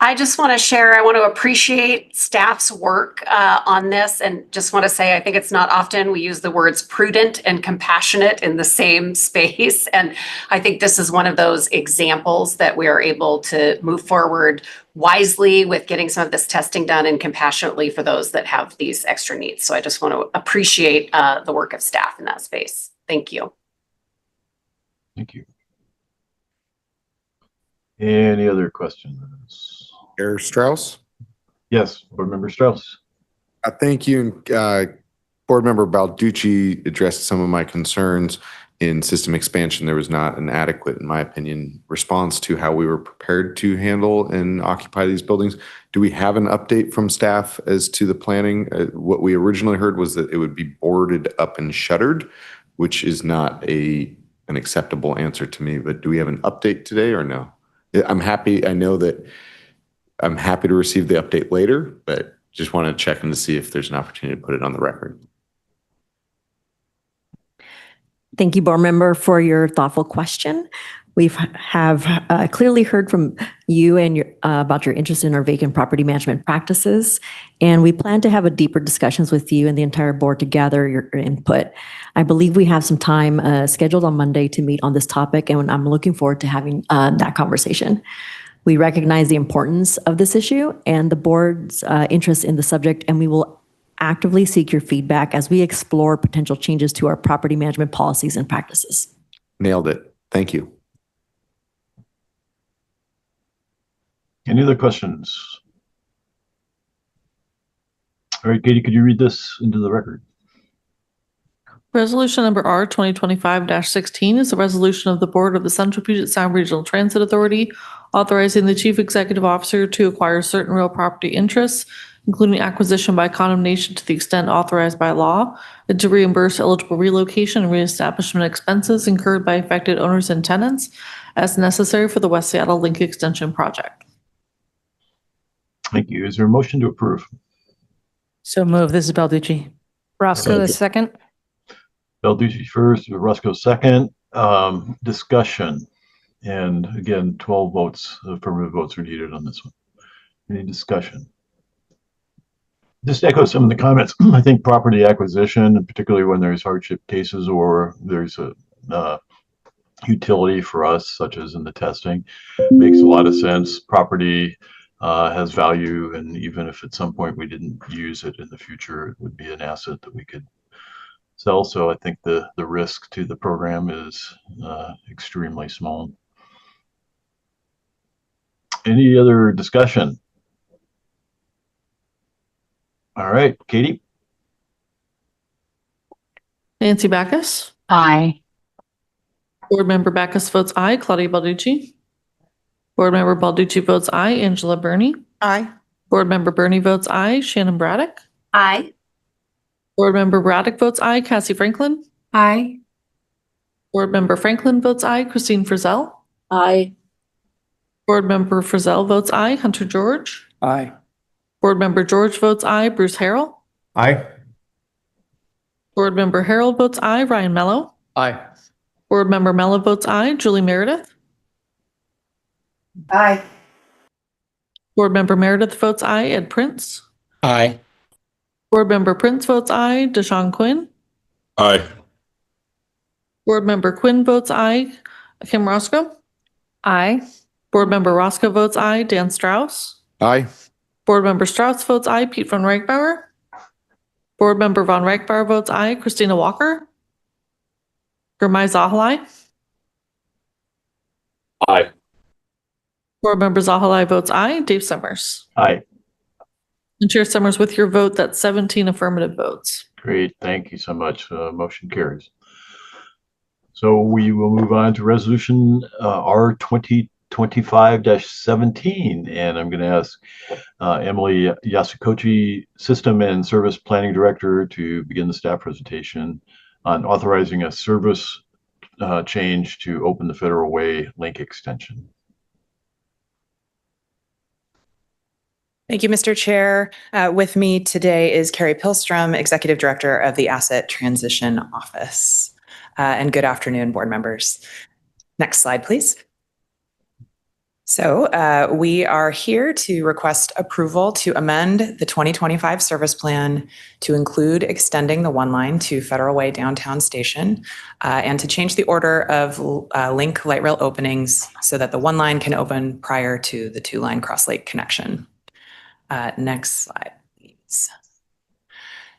[SPEAKER 23] I just want to share, I want to appreciate staff's work on this and just want to say, I think it's not often we use the words prudent and compassionate in the same space. And I think this is one of those examples that we are able to move forward wisely with getting some of this testing done and compassionately for those that have these extra needs. So I just want to appreciate the work of staff in that space. Thank you.
[SPEAKER 2] Thank you. Any other questions?
[SPEAKER 24] Chair Strauss?
[SPEAKER 2] Yes, Board Member Strauss.
[SPEAKER 24] Thank you. Board Member Balducci addressed some of my concerns in system expansion. There was not an adequate, in my opinion, response to how we were prepared to handle and occupy these buildings. Do we have an update from staff as to the planning? What we originally heard was that it would be boarded up and shuttered, which is not an acceptable answer to me. But do we have an update today or no? I'm happy. I know that I'm happy to receive the update later, but just want to check in to see if there's an opportunity to put it on the record.
[SPEAKER 3] Thank you, board member, for your thoughtful question. We have clearly heard from you and about your interest in our vacant property management practices, and we plan to have a deeper discussions with you and the entire board to gather your input. I believe we have some time scheduled on Monday to meet on this topic, and I'm looking forward to having that conversation. We recognize the importance of this issue and the board's interest in the subject, and we will actively seek your feedback as we explore potential changes to our property management policies and practices.
[SPEAKER 24] Nailed it. Thank you.
[SPEAKER 2] Any other questions? All right, Katie, could you read this into the record?
[SPEAKER 1] Resolution number R 2025-16 is a resolution of the Board of the Central Puget Sound Regional Transit Authority authorizing the Chief Executive Officer to acquire certain real property interests, including acquisition by condemnation to the extent authorized by law, and to reimburse eligible relocation and reestablishment expenses incurred by affected owners and tenants as necessary for the West Seattle Link Extension project.
[SPEAKER 2] Thank you. Is there a motion to approve?
[SPEAKER 18] So move. This is Balducci.
[SPEAKER 17] Roscoe, the second.
[SPEAKER 2] Balducci first, Rusco second. Discussion. And again, 12 votes, affirmative votes are needed on this one. Any discussion? Just echo some of the comments. I think property acquisition, and particularly when there's hardship cases or there's a utility for us, such as in the testing, makes a lot of sense. Property has value, and even if at some point we didn't use it in the future, it would be an asset that we could sell. So I think the risk to the program is extremely small. Any other discussion? All right, Katie?
[SPEAKER 1] Nancy Backus?
[SPEAKER 15] Aye.
[SPEAKER 1] Board Member Backus votes aye. Claudia Balducci? Board Member Balducci votes aye. Angela Burney?
[SPEAKER 18] Aye.
[SPEAKER 1] Board Member Burney votes aye. Shannon Braddock?
[SPEAKER 23] Aye.
[SPEAKER 1] Board Member Braddock votes aye. Cassie Franklin?
[SPEAKER 20] Aye.
[SPEAKER 1] Board Member Franklin votes aye. Christine Frizzell?
[SPEAKER 23] Aye.
[SPEAKER 1] Board Member Frizzell votes aye. Hunter George?
[SPEAKER 5] Aye.
[SPEAKER 1] Board Member George votes aye. Bruce Harrell?
[SPEAKER 5] Aye.
[SPEAKER 1] Board Member Harrell votes aye. Ryan Mello?
[SPEAKER 5] Aye.
[SPEAKER 1] Board Member Mello votes aye. Julie Meredith?
[SPEAKER 23] Aye.
[SPEAKER 1] Board Member Meredith votes aye. Ed Prince?
[SPEAKER 19] Aye.
[SPEAKER 1] Board Member Prince votes aye. Deshaun Quinn?
[SPEAKER 21] Aye.
[SPEAKER 1] Board Member Quinn votes aye. Kim Roscoe?
[SPEAKER 17] Aye.
[SPEAKER 1] Board Member Roscoe votes aye. Dan Strauss?
[SPEAKER 24] Aye.
[SPEAKER 1] Board Member Strauss votes aye. Pete Von Reichbauer? Board Member Von Reichbauer votes aye. Christina Walker? Gurmai Zahalai?
[SPEAKER 4] Aye.
[SPEAKER 1] Board Member Zahalai votes aye. Dave Summers?
[SPEAKER 2] Aye.
[SPEAKER 1] And Chair Summers, with your vote, that's 17 affirmative votes.
[SPEAKER 2] Great, thank you so much. Motion carries. So we will move on to resolution R 2025-17, and I'm going to ask Emily Yasukochi, System and Service Planning Director, to begin the staff presentation on authorizing a service change to open the Federal Way link extension.
[SPEAKER 6] Thank you, Mr. Chair. With me today is Carrie Pilstrom, Executive Director of the Asset Transition Office. And good afternoon, board members. Next slide, please. So we are here to request approval to amend the 2025 service plan to include extending the one line to Federal Way Downtown Station and to change the order of Link light rail openings so that the one line can open prior to the two line Cross Lake connection. Next slide, please.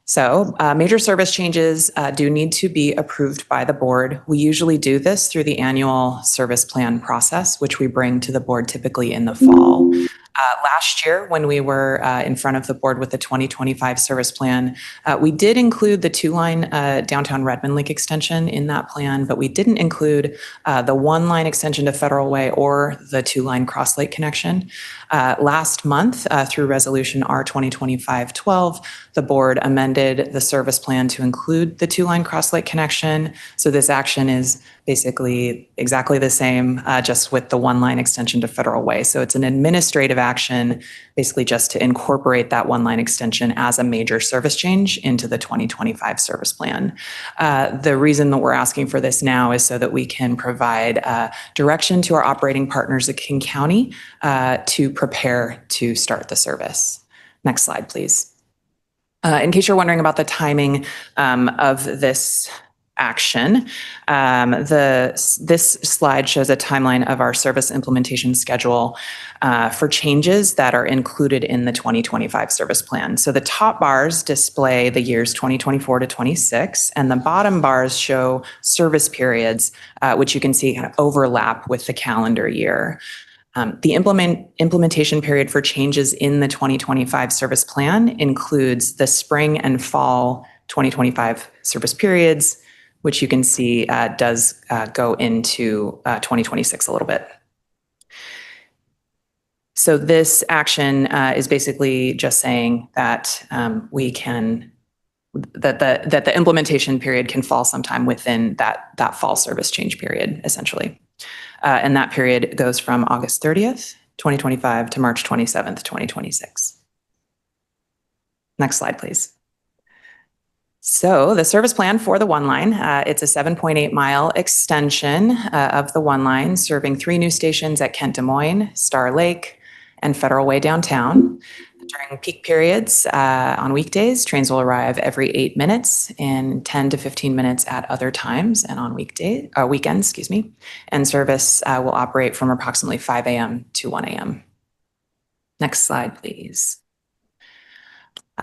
[SPEAKER 6] So major service changes do need to be approved by the board. We usually do this through the annual service plan process, which we bring to the board typically in the fall. Last year, when we were in front of the board with the 2025 service plan, we did include the two-line downtown Redmond Link extension in that plan, but we didn't include the one-line extension to Federal Way or the two-line Cross Lake connection. Last month, through Resolution R 2025-12, the board amended the service plan to include the two-line Cross Lake connection. So this action is basically exactly the same, just with the one-line extension to Federal Way. So it's an administrative action, basically just to incorporate that one-line extension as a major service change into the 2025 service plan. The reason that we're asking for this now is so that we can provide direction to our operating partners at King County to prepare to start the service. Next slide, please. In case you're wondering about the timing of this action, this slide shows a timeline of our service implementation schedule for changes that are included in the 2025 service plan. So the top bars display the years 2024 to 26, and the bottom bars show service periods, which you can see kind of overlap with the calendar year. The implementation period for changes in the 2025 service plan includes the spring and fall 2025 service periods, which you can see does go into 2026 a little bit. So this action is basically just saying that that the implementation period can fall sometime within that fall service change period, essentially. And that period goes from August 30th, 2025 to March 27th, 2026. Next slide, please. So the service plan for the One Line, it's a 7.8-mile extension of the One Line, serving 3 new stations at Kent Des Moines, Star Lake, and Federal Way downtown. During peak periods on weekdays, trains will arrive every 8 minutes and 10 to 15 minutes at other times and on weekends, and service will operate from approximately 5 a.m. to 1 a.m. Next slide, please.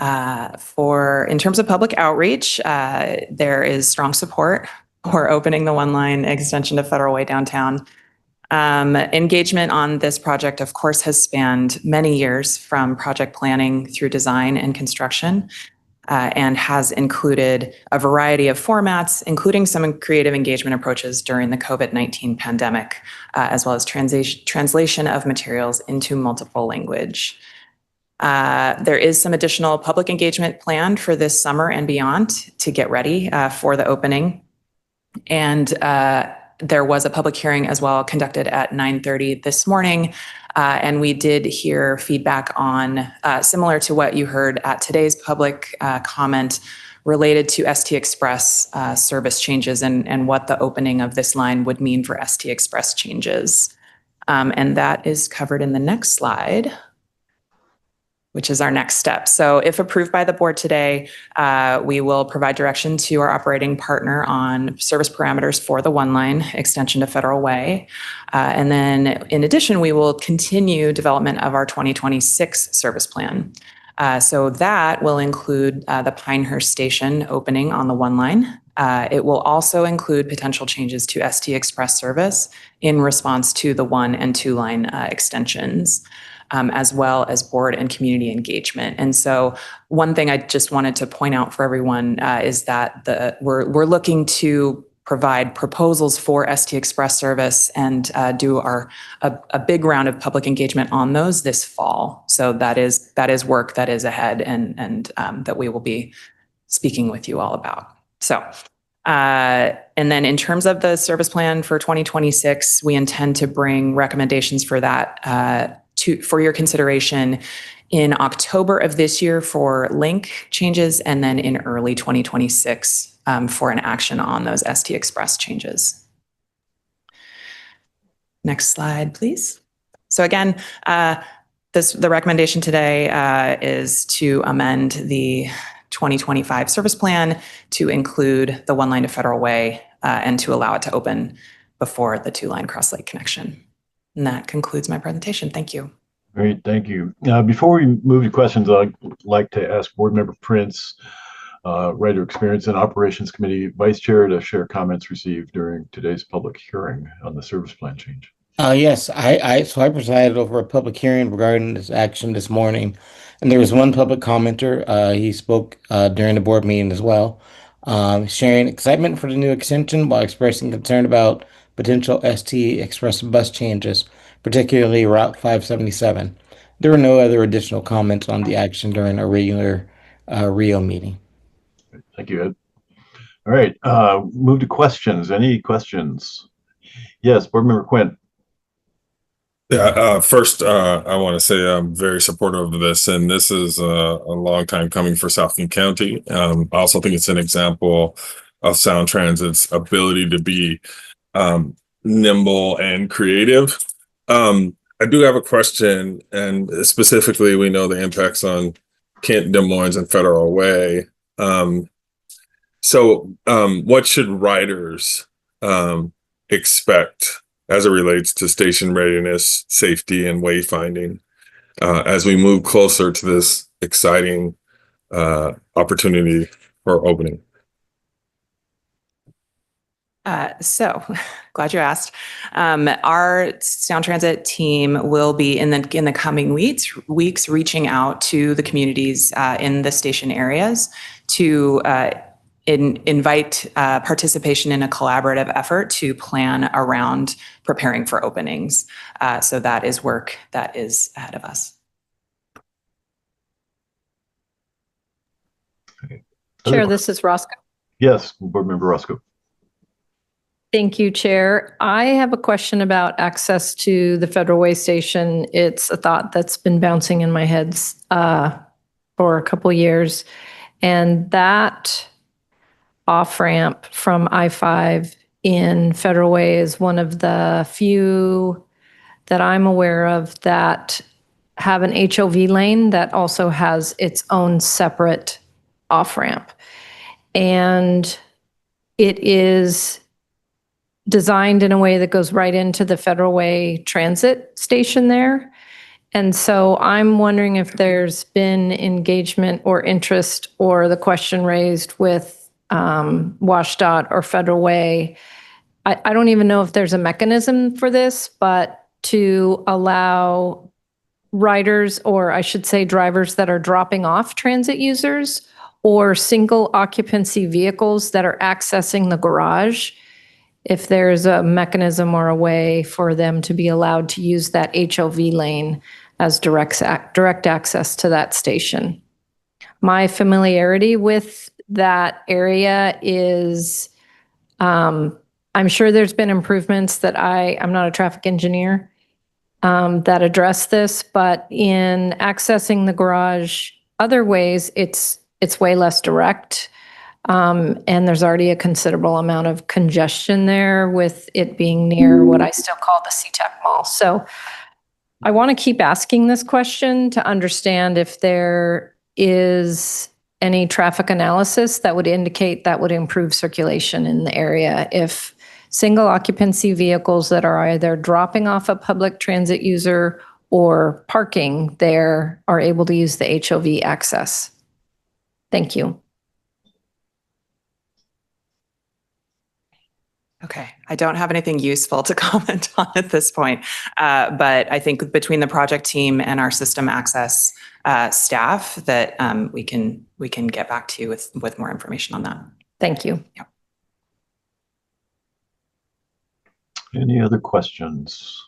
[SPEAKER 6] In terms of public outreach, there is strong support for opening the One Line extension to Federal Way downtown. Engagement on this project, of course, has spanned many years from project planning through design and construction, and has included a variety of formats, including some creative engagement approaches during the COVID-19 pandemic, as well as translation of materials into multiple language. There is some additional public engagement planned for this summer and beyond to get ready for the opening. And there was a public hearing as well conducted at 9:30 this morning. And we did hear feedback on, similar to what you heard at today's public comment, related to ST Express service changes and what the opening of this line would mean for ST Express changes. And that is covered in the next slide, which is our next step. So if approved by the board today, we will provide direction to our operating partner on service parameters for the One Line extension to Federal Way. And then in addition, we will continue development of our 2026 service plan. So that will include the Pinehurst Station opening on the One Line. It will also include potential changes to ST Express service in response to the 1 and 2 line extensions. As well as board and community engagement. And so one thing I just wanted to point out for everyone is that we're looking to provide proposals for ST Express service and do a big round of public engagement on those this fall. So that is work that is ahead and that we will be speaking with you all about. So and then in terms of the service plan for 2026, we intend to bring recommendations for that for your consideration in October of this year for link changes, and then in early 2026 for an action on those ST Express changes. Next slide, please. So again, the recommendation today is to amend the 2025 service plan to include the One Line to Federal Way and to allow it to open before the 2 line Cross Lake connection. And that concludes my presentation. Thank you.
[SPEAKER 2] Great, thank you. Before we move to questions, I'd like to ask Board Member Prince, Writer Experience and Operations Committee Vice Chair, to share comments received during today's public hearing on the service plan change.
[SPEAKER 19] Yes, I presided over a public hearing regarding this action this morning, and there was one public commenter. He spoke during the board meeting as well, sharing excitement for the new extension while expressing concern about potential ST Express bus changes, particularly Route 577. There were no other additional comments on the action during a regular RIO meeting.
[SPEAKER 2] Thank you, Ed. All right, move to questions. Any questions? Yes, Board Member Quinn.
[SPEAKER 21] Yeah, first, I want to say I'm very supportive of this, and this is a long time coming for South King County. I also think it's an example of Sound Transit's ability to be nimble and creative. I do have a question, and specifically, we know the impacts on Kent, Des Moines, and Federal Way. So what should riders expect as it relates to station readiness, safety, and wayfinding as we move closer to this exciting opportunity for opening?
[SPEAKER 6] So glad you asked. Our Sound Transit team will be in the coming weeks reaching out to the communities in the station areas to invite participation in a collaborative effort to plan around preparing for openings. So that is work that is ahead of us.
[SPEAKER 17] Chair, this is Roscoe.
[SPEAKER 2] Yes, Board Member Roscoe.
[SPEAKER 17] Thank you, Chair. I have a question about access to the Federal Way Station. It's a thought that's been bouncing in my head for a couple years. And that off-ramp from I-5 in Federal Way is one of the few that I'm aware of that have an HOV lane that also has its own separate off-ramp. And it is designed in a way that goes right into the Federal Way transit station there. And so I'm wondering if there's been engagement or interest or the question raised with WashDOT or Federal Way. I don't even know if there's a mechanism for this, but to allow riders, or I should say drivers that are dropping off transit users or single occupancy vehicles that are accessing the garage, if there's a mechanism or a way for them to be allowed to use that HOV lane as direct access to that station. My familiarity with that area is, I'm sure there's been improvements that I'm not a traffic engineer, that address this, but in accessing the garage other ways, it's way less direct. And there's already a considerable amount of congestion there with it being near what I still call the SeaTac Mall. So I want to keep asking this question to understand if there is any traffic analysis that would indicate that would improve circulation in the area if single occupancy vehicles that are either dropping off a public transit user or parking there are able to use the HOV access. Thank you.
[SPEAKER 6] Okay, I don't have anything useful to comment on at this point, but I think between the project team and our system access staff that we can get back to you with more information on that.
[SPEAKER 17] Thank you.
[SPEAKER 6] Yeah.
[SPEAKER 2] Any other questions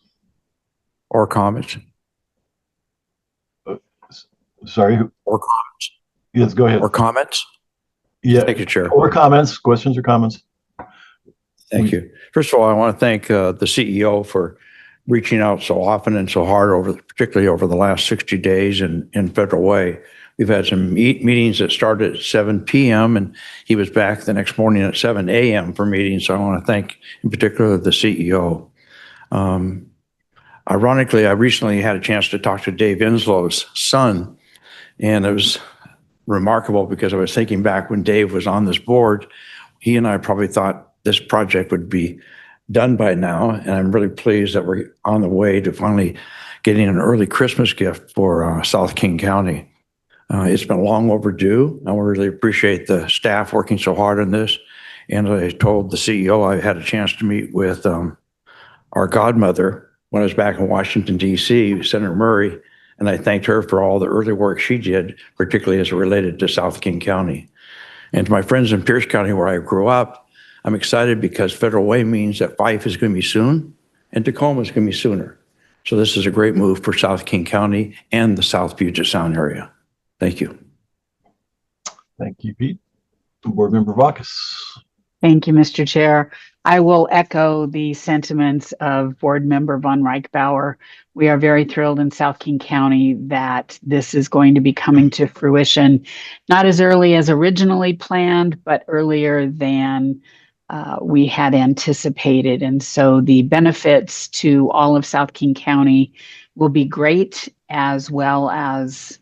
[SPEAKER 7] or comments?
[SPEAKER 2] Sorry.
[SPEAKER 7] Or comments.
[SPEAKER 2] Yes, go ahead.
[SPEAKER 7] Or comments?
[SPEAKER 2] Yeah.
[SPEAKER 7] Thank you, Chair.
[SPEAKER 2] Or comments, questions or comments?
[SPEAKER 7] Thank you. First of all, I want to thank the CEO for reaching out so often and so hard particularly over the last 60 days in Federal Way. We've had some meetings that started at 7 p.m. and he was back the next morning at 7 a.m. for meetings. So I want to thank in particular the CEO. Ironically, I recently had a chance to talk to Dave Inslow's son, and it was remarkable because I was thinking back when Dave was on this board, he and I probably thought this project would be done by now. And I'm really pleased that we're on the way to finally getting an early Christmas gift for South King County. It's been long overdue. I really appreciate the staff working so hard on this. And I told the CEO I had a chance to meet with our godmother when I was back in Washington, D.C., Senator Murray, and I thanked her for all the early work she did, particularly as it related to South King County. And to my friends in Pierce County, where I grew up, I'm excited because Federal Way means that Fife is going to be soon and Tacoma is going to be sooner. So this is a great move for South King County and the South Puget Sound area. Thank you.
[SPEAKER 2] Thank you, Pete. Board Member Vakis.
[SPEAKER 15] Thank you, Mr. Chair. I will echo the sentiments of Board Member Von Reichbauer. We are very thrilled in South King County that this is going to be coming to fruition, not as early as originally planned, but earlier than we had anticipated. And so the benefits to all of South King County will be great, as well as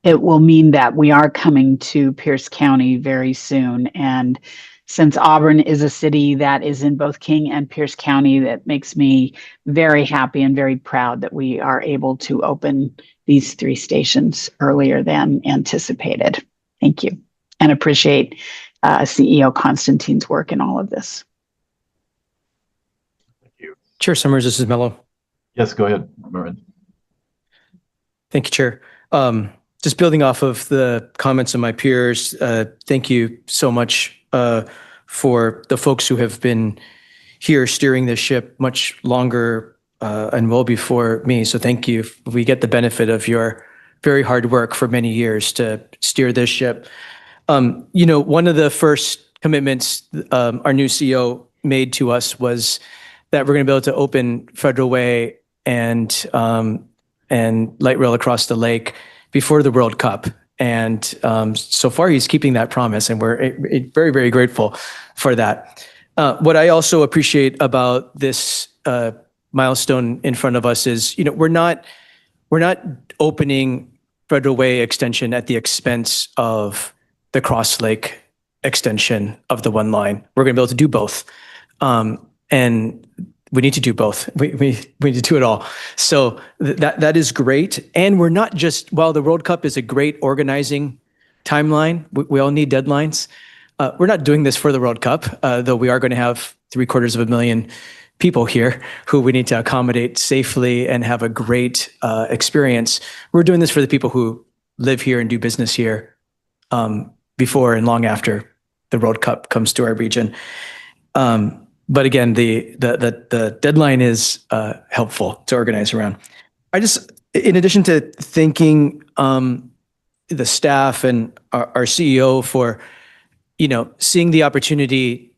[SPEAKER 15] it will mean that we are coming to Pierce County very soon. And since Auburn is a city that is in both King and Pierce County, that makes me very happy and very proud that we are able to open these 3 stations earlier than anticipated. Thank you. And appreciate CEO Constantine's work in all of this.
[SPEAKER 2] Thank you.
[SPEAKER 8] Chair Summers, this is Mello.
[SPEAKER 2] Yes, go ahead, Marin.
[SPEAKER 8] Thank you, Chair. just building off of the comments of my peers, thank you so much for the folks who have been here steering this ship much longer and well before me. So thank you. We get the benefit of your very hard work for many years to steer this ship. One of the first commitments our new CEO made to us was that we're going to be able to open Federal Way and light rail across the lake before the World Cup. And so far, he's keeping that promise, and we're very, very grateful for that. What I also appreciate about this milestone in front of us is, we're not opening Federal Way extension at the expense of the Cross Lake extension of the one line. We're going to be able to do both, and we need to do both. We need to do it all. So that is great. And we're not just, while the World Cup is a great organizing timeline, we all need deadlines. We're not doing this for the World Cup, though we are going to have 750,000 people here who we need to accommodate safely and have a great experience. We're doing this for the people who live here and do business here before and long after the World Cup comes to our region. But again, the deadline is helpful to organize around. In addition to thanking the staff and our CEO for, seeing the opportunity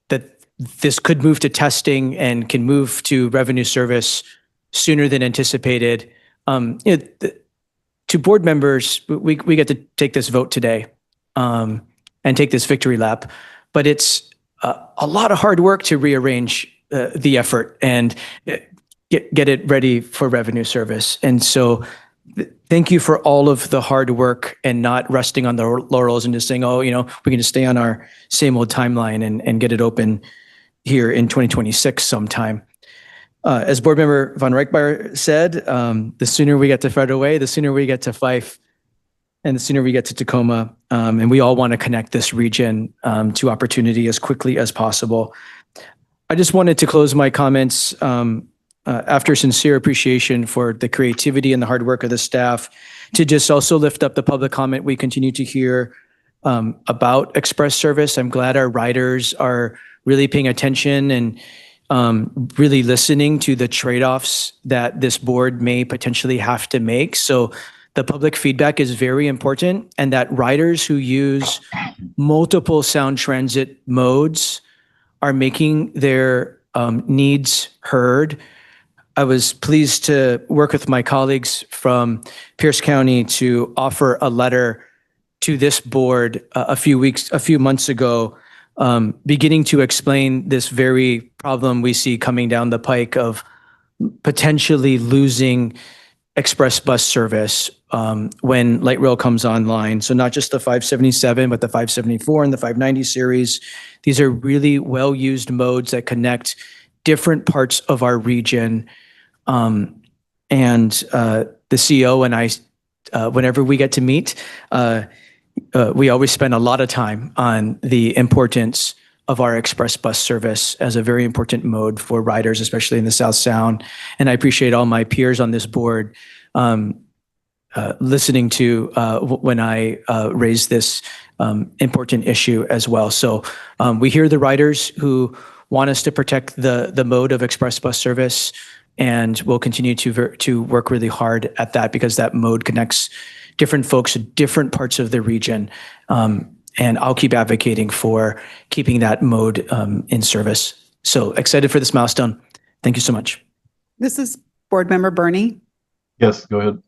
[SPEAKER 8] that this could move to testing and can move to revenue service sooner than anticipated. To board members, we get to take this vote today and take this victory lap, but it's a lot of hard work to rearrange the effort and get it ready for revenue service. And so thank you for all of the hard work and not resting on the laurels and just saying, we're going to stay on our same old timeline and get it open here in 2026 sometime. As Board Member Von Reichbauer said, the sooner we get to Federal Way, the sooner we get to Fife, and the sooner we get to Tacoma. And we all want to connect this region to opportunity as quickly as possible. I just wanted to close my comments after sincere appreciation for the creativity and the hard work of the staff, to just also lift up the public comment we continue to hear about express service. I'm glad our riders are really paying attention and really listening to the trade-offs that this board may potentially have to make. So the public feedback is very important, and that riders who use multiple Sound Transit modes are making their needs heard. I was pleased to work with my colleagues from Pierce County to offer a letter to this board a few months ago, beginning to explain this very problem we see coming down the pike of potentially losing express bus service when light rail comes online. So not just the 577, but the 574 and the 590 series. These are really well-used modes that connect different parts of our region. And the CEO and I, whenever we get to meet, we always spend a lot of time on the importance of our express bus service as a very important mode for riders, especially in the South Sound. And I appreciate all my peers on this board listening to when I raise this important issue as well. So we hear the riders who want us to protect the mode of express bus service, and we'll continue to work really hard at that, because that mode connects different folks to different parts of the region. And I'll keep advocating for keeping that mode in service. So excited for this milestone. Thank you so much.
[SPEAKER 9] This is Board Member Burney.
[SPEAKER 2] Yes, go ahead.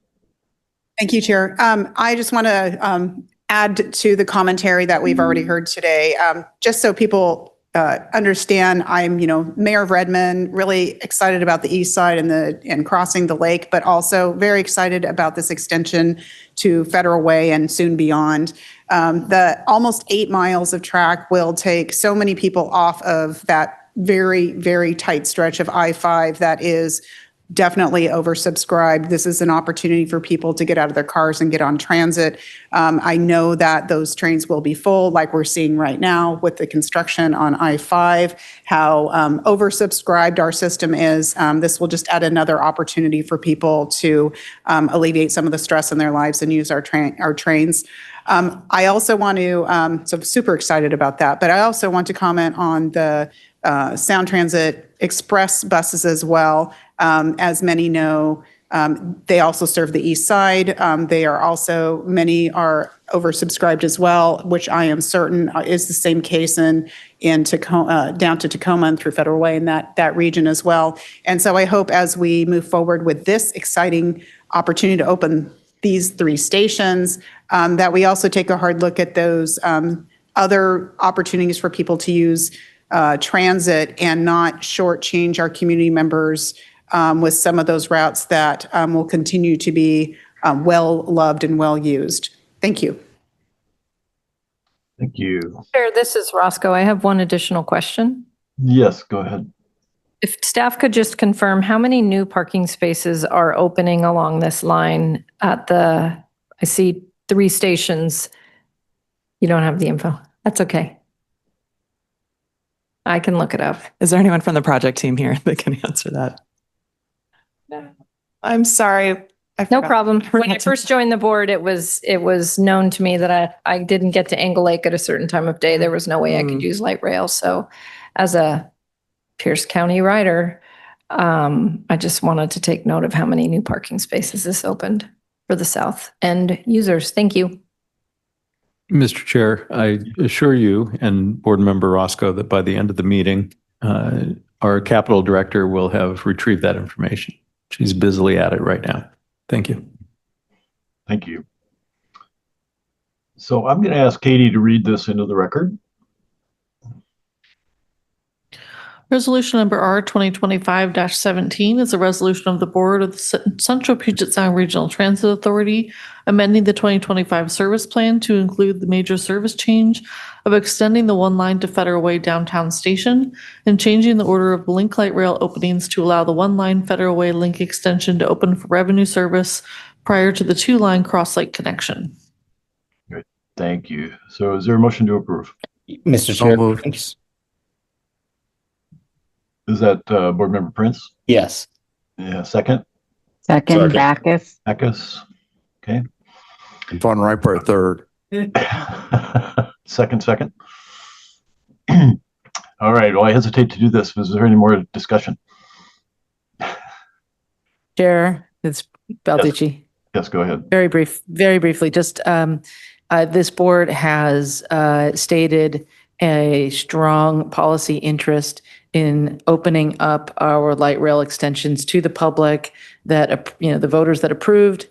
[SPEAKER 9] Thank you, Chair. I just want to add to the commentary that we've already heard today, just so people understand. I'm, Mayor of Redmond, really excited about the east side and crossing the lake, but also very excited about this extension to Federal Way and soon beyond. The almost 8 miles of track will take so many people off of that very, very tight stretch of I-5 that is definitely oversubscribed. This is an opportunity for people to get out of their cars and get on transit. I know that those trains will be full, like we're seeing right now with the construction on I-5, how oversubscribed our system is. This will just add another opportunity for people to alleviate some of the stress in their lives and use our trains. I also want to, so I'm super excited about that, but I also want to comment on the Sound Transit Express buses as well. As many know, they also serve the east side. They are also, many are oversubscribed as well, which I am certain is the same case in Tacoma, down to Tacoma and through Federal Way in that region as well. And so I hope as we move forward with this exciting opportunity to open these 3 stations, that we also take a hard look at those other opportunities for people to use transit and not shortchange our community members with some of those routes that will continue to be well loved and well used. Thank you.
[SPEAKER 2] Thank you.
[SPEAKER 17] Chair, this is Roscoe. I have one additional question.
[SPEAKER 2] Yes, go ahead.
[SPEAKER 17] If staff could just confirm how many new parking spaces are opening along this line at I see 3 stations. You don't have the info. That's okay. I can look it up.
[SPEAKER 6] Is there anyone from the project team here that can answer that? No. I'm sorry.
[SPEAKER 17] No problem. When I first joined the board, it was known to me that I didn't get to Angle Lake at a certain time of day. There was no way I could use light rail. So as a Pierce County rider, I just wanted to take note of how many new parking spaces this opened for the south end users. Thank you.
[SPEAKER 5] Mr. Chair, I assure you and Board Member Roscoe that by the end of the meeting, our capital director will have retrieved that information. She's busily at it right now. Thank you.
[SPEAKER 2] Thank you. So I'm going to ask Katie to read this into the record.
[SPEAKER 1] Resolution number R 2025-17 is a resolution of the Board of the Central Puget Sound Regional Transit Authority amending the 2025 service plan to include the major service change of extending the 1 line to Federal Way downtown station and changing the order of link light rail openings to allow the 1 line Federal Way link extension to open for revenue service prior to the 2 line cross lake connection.
[SPEAKER 2] Good. Thank you. So is there a motion to approve?
[SPEAKER 19] Mr. Chair.
[SPEAKER 2] Is that Board Member Prince?
[SPEAKER 19] Yes.
[SPEAKER 2] Yeah, second?
[SPEAKER 15] Second, Backus.
[SPEAKER 2] Backus. Okay.
[SPEAKER 7] Von Riper, third.
[SPEAKER 2] Second. All right. Well, I hesitate to do this. Is there any more discussion?
[SPEAKER 18] Chair, it's Balducci.
[SPEAKER 2] Yes, go ahead.
[SPEAKER 18] Very briefly, just this board has stated a strong policy interest in opening up our light rail extensions to the public that, the voters that approved,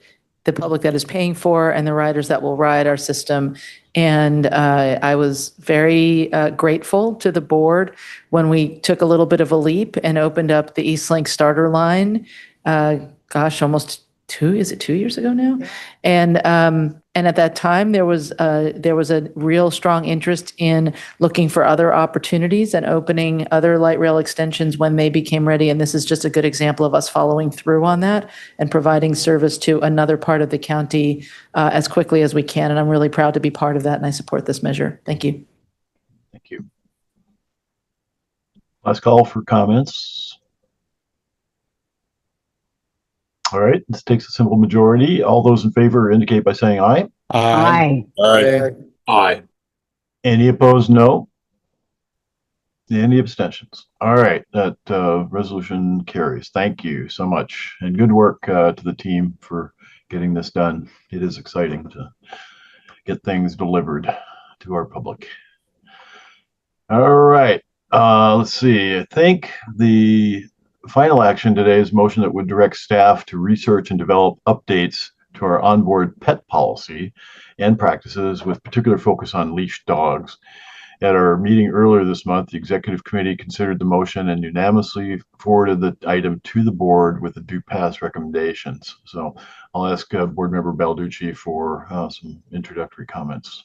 [SPEAKER 18] the public that is paying for, and the riders that will ride our system. And I was very grateful to the board when we took a little bit of a leap and opened up the Eastlink starter line. Almost 2 years ago now? And at that time, there was a real strong interest in looking for other opportunities and opening other light rail extensions when they became ready. And this is just a good example of us following through on that and providing service to another part of the county as quickly as we can. And I'm really proud to be part of that, and I support this measure. Thank you.
[SPEAKER 2] Thank you. Last call for comments. All right, this takes a simple majority. All those in favor indicate by saying aye.
[SPEAKER 15] Aye.
[SPEAKER 4] Aye.
[SPEAKER 2] Any opposed, no. Any abstentions? All right, that resolution carries. Thank you so much. And good work to the team for getting this done. It is exciting to get things delivered to our public. All right, let's see. I think the final action today is a motion that would direct staff to research and develop updates to our onboard pet policy and practices with particular focus on leash dogs. At our meeting earlier this month, the executive committee considered the motion and unanimously forwarded the item to the board with the due pass recommendations. So I'll ask Board Member Balducci for some introductory comments.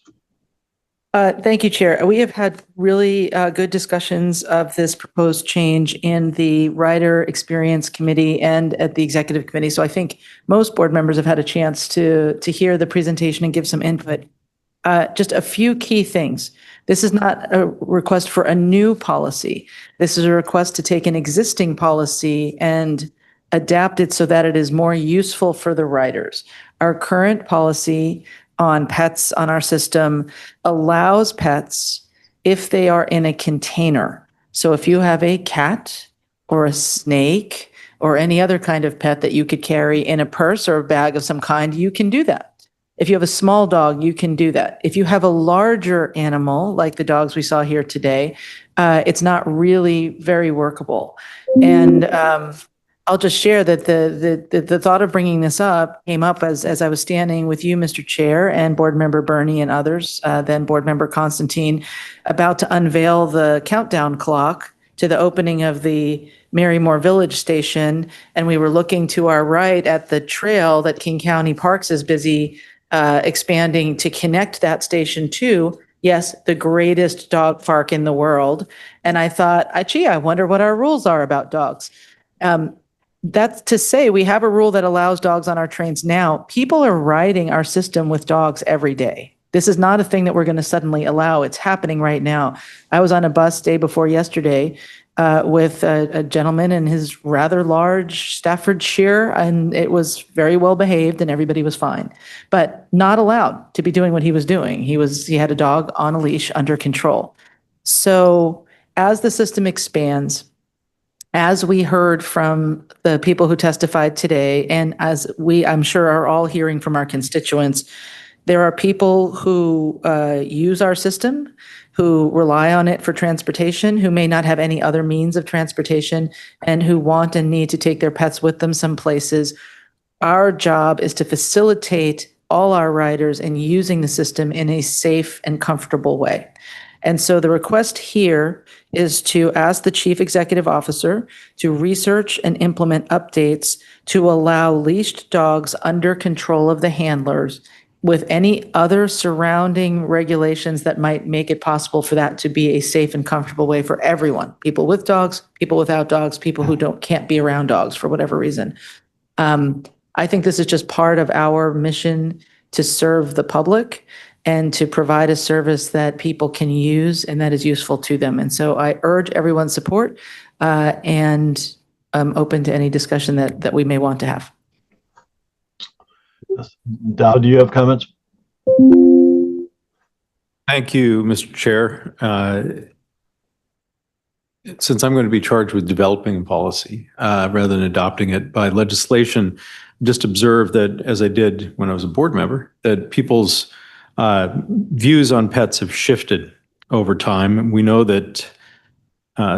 [SPEAKER 18] Thank you, Chair. We have had really good discussions of this proposed change in the Rider Experience Committee and at the Executive Committee. So I think most board members have had a chance to hear the presentation and give some input. Just a few key things. This is not a request for a new policy. This is a request to take an existing policy and adapt it so that it is more useful for the riders. Our current policy on pets on our system allows pets if they are in a container. So if you have a cat or a snake or any other kind of pet that you could carry in a purse or a bag of some kind, you can do that. If you have a small dog, you can do that. If you have a larger animal, like the dogs we saw here today, it's not really very workable. And I'll just share that the thought of bringing this up came up as I was standing with you, Mr. Chair, and Board Member Bernie and others, then Board Member Constantine, about to unveil the countdown clock to the opening of the Marymore Village Station. And we were looking to our right at the trail that King County Parks is busy expanding to connect that station to, yes, the greatest dog park in the world. And I thought, gee, I wonder what our rules are about dogs. That's to say, we have a rule that allows dogs on our trains now. People are riding our system with dogs every day. This is not a thing that we're going to suddenly allow. It's happening right now. I was on a bus day before yesterday with a gentleman in his rather large Staffordshire, and it was very well behaved and everybody was fine, but not allowed to be doing what he was doing. He had a dog on a leash under control. So as the system expands, as we heard from the people who testified today, and as I'm sure, are all hearing from our constituents, there are people who use our system, who rely on it for transportation, who may not have any other means of transportation, and who want and need to take their pets with them some places. Our job is to facilitate all our riders in using the system in a safe and comfortable way. And so the request here is to ask the Chief Executive Officer to research and implement updates to allow leashed dogs under control of the handlers with any other surrounding regulations that might make it possible for that to be a safe and comfortable way for everyone. People with dogs, people without dogs, people who can't be around dogs for whatever reason. I think this is just part of our mission to serve the public and to provide a service that people can use and that is useful to them. And so I urge everyone's support and I'm open to any discussion that we may want to have.
[SPEAKER 2] Dow, do you have comments?
[SPEAKER 5] Thank you, Mr. Chair. Since I'm going to be charged with developing a policy rather than adopting it by legislation, just observe that, as I did when I was a board member, that people's views on pets have shifted over time. We know that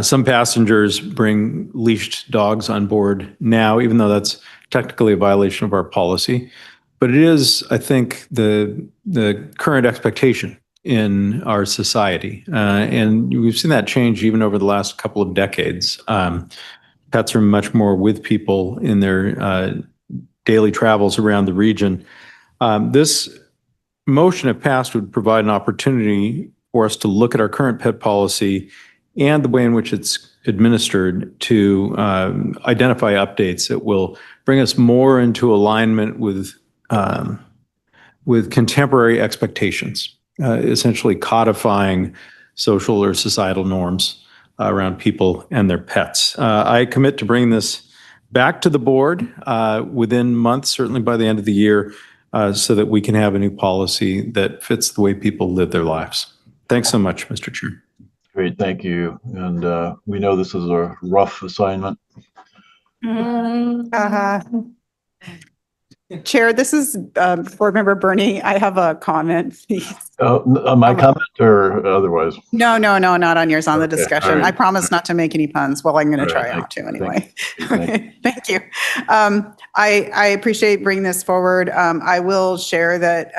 [SPEAKER 5] some passengers bring leashed dogs on board now, even though that's technically a violation of our policy. But it is, I think, the current expectation in our society. And we've seen that change even over the last couple of decades. Pets are much more with people in their daily travels around the region. This motion, if passed, would provide an opportunity for us to look at our current pet policy and the way in which it's administered to identify updates that will bring us more into alignment with contemporary expectations, essentially codifying social or societal norms around people and their pets. I commit to bring this back to the board within months, certainly by the end of the year, so that we can have a new policy that fits the way people live their lives. Thanks so much, Mr. Chair.
[SPEAKER 2] Great, thank you. And we know this is a rough assignment.
[SPEAKER 9] Chair, this is Board Member Bernie. I have a comment, please.
[SPEAKER 2] My comment or otherwise?
[SPEAKER 9] No, not on yours, on the discussion.
[SPEAKER 2] All right.
[SPEAKER 9] I promise not to make any puns. Well, I'm going to try not to anyway. Thank you. I appreciate bringing this forward. I will share that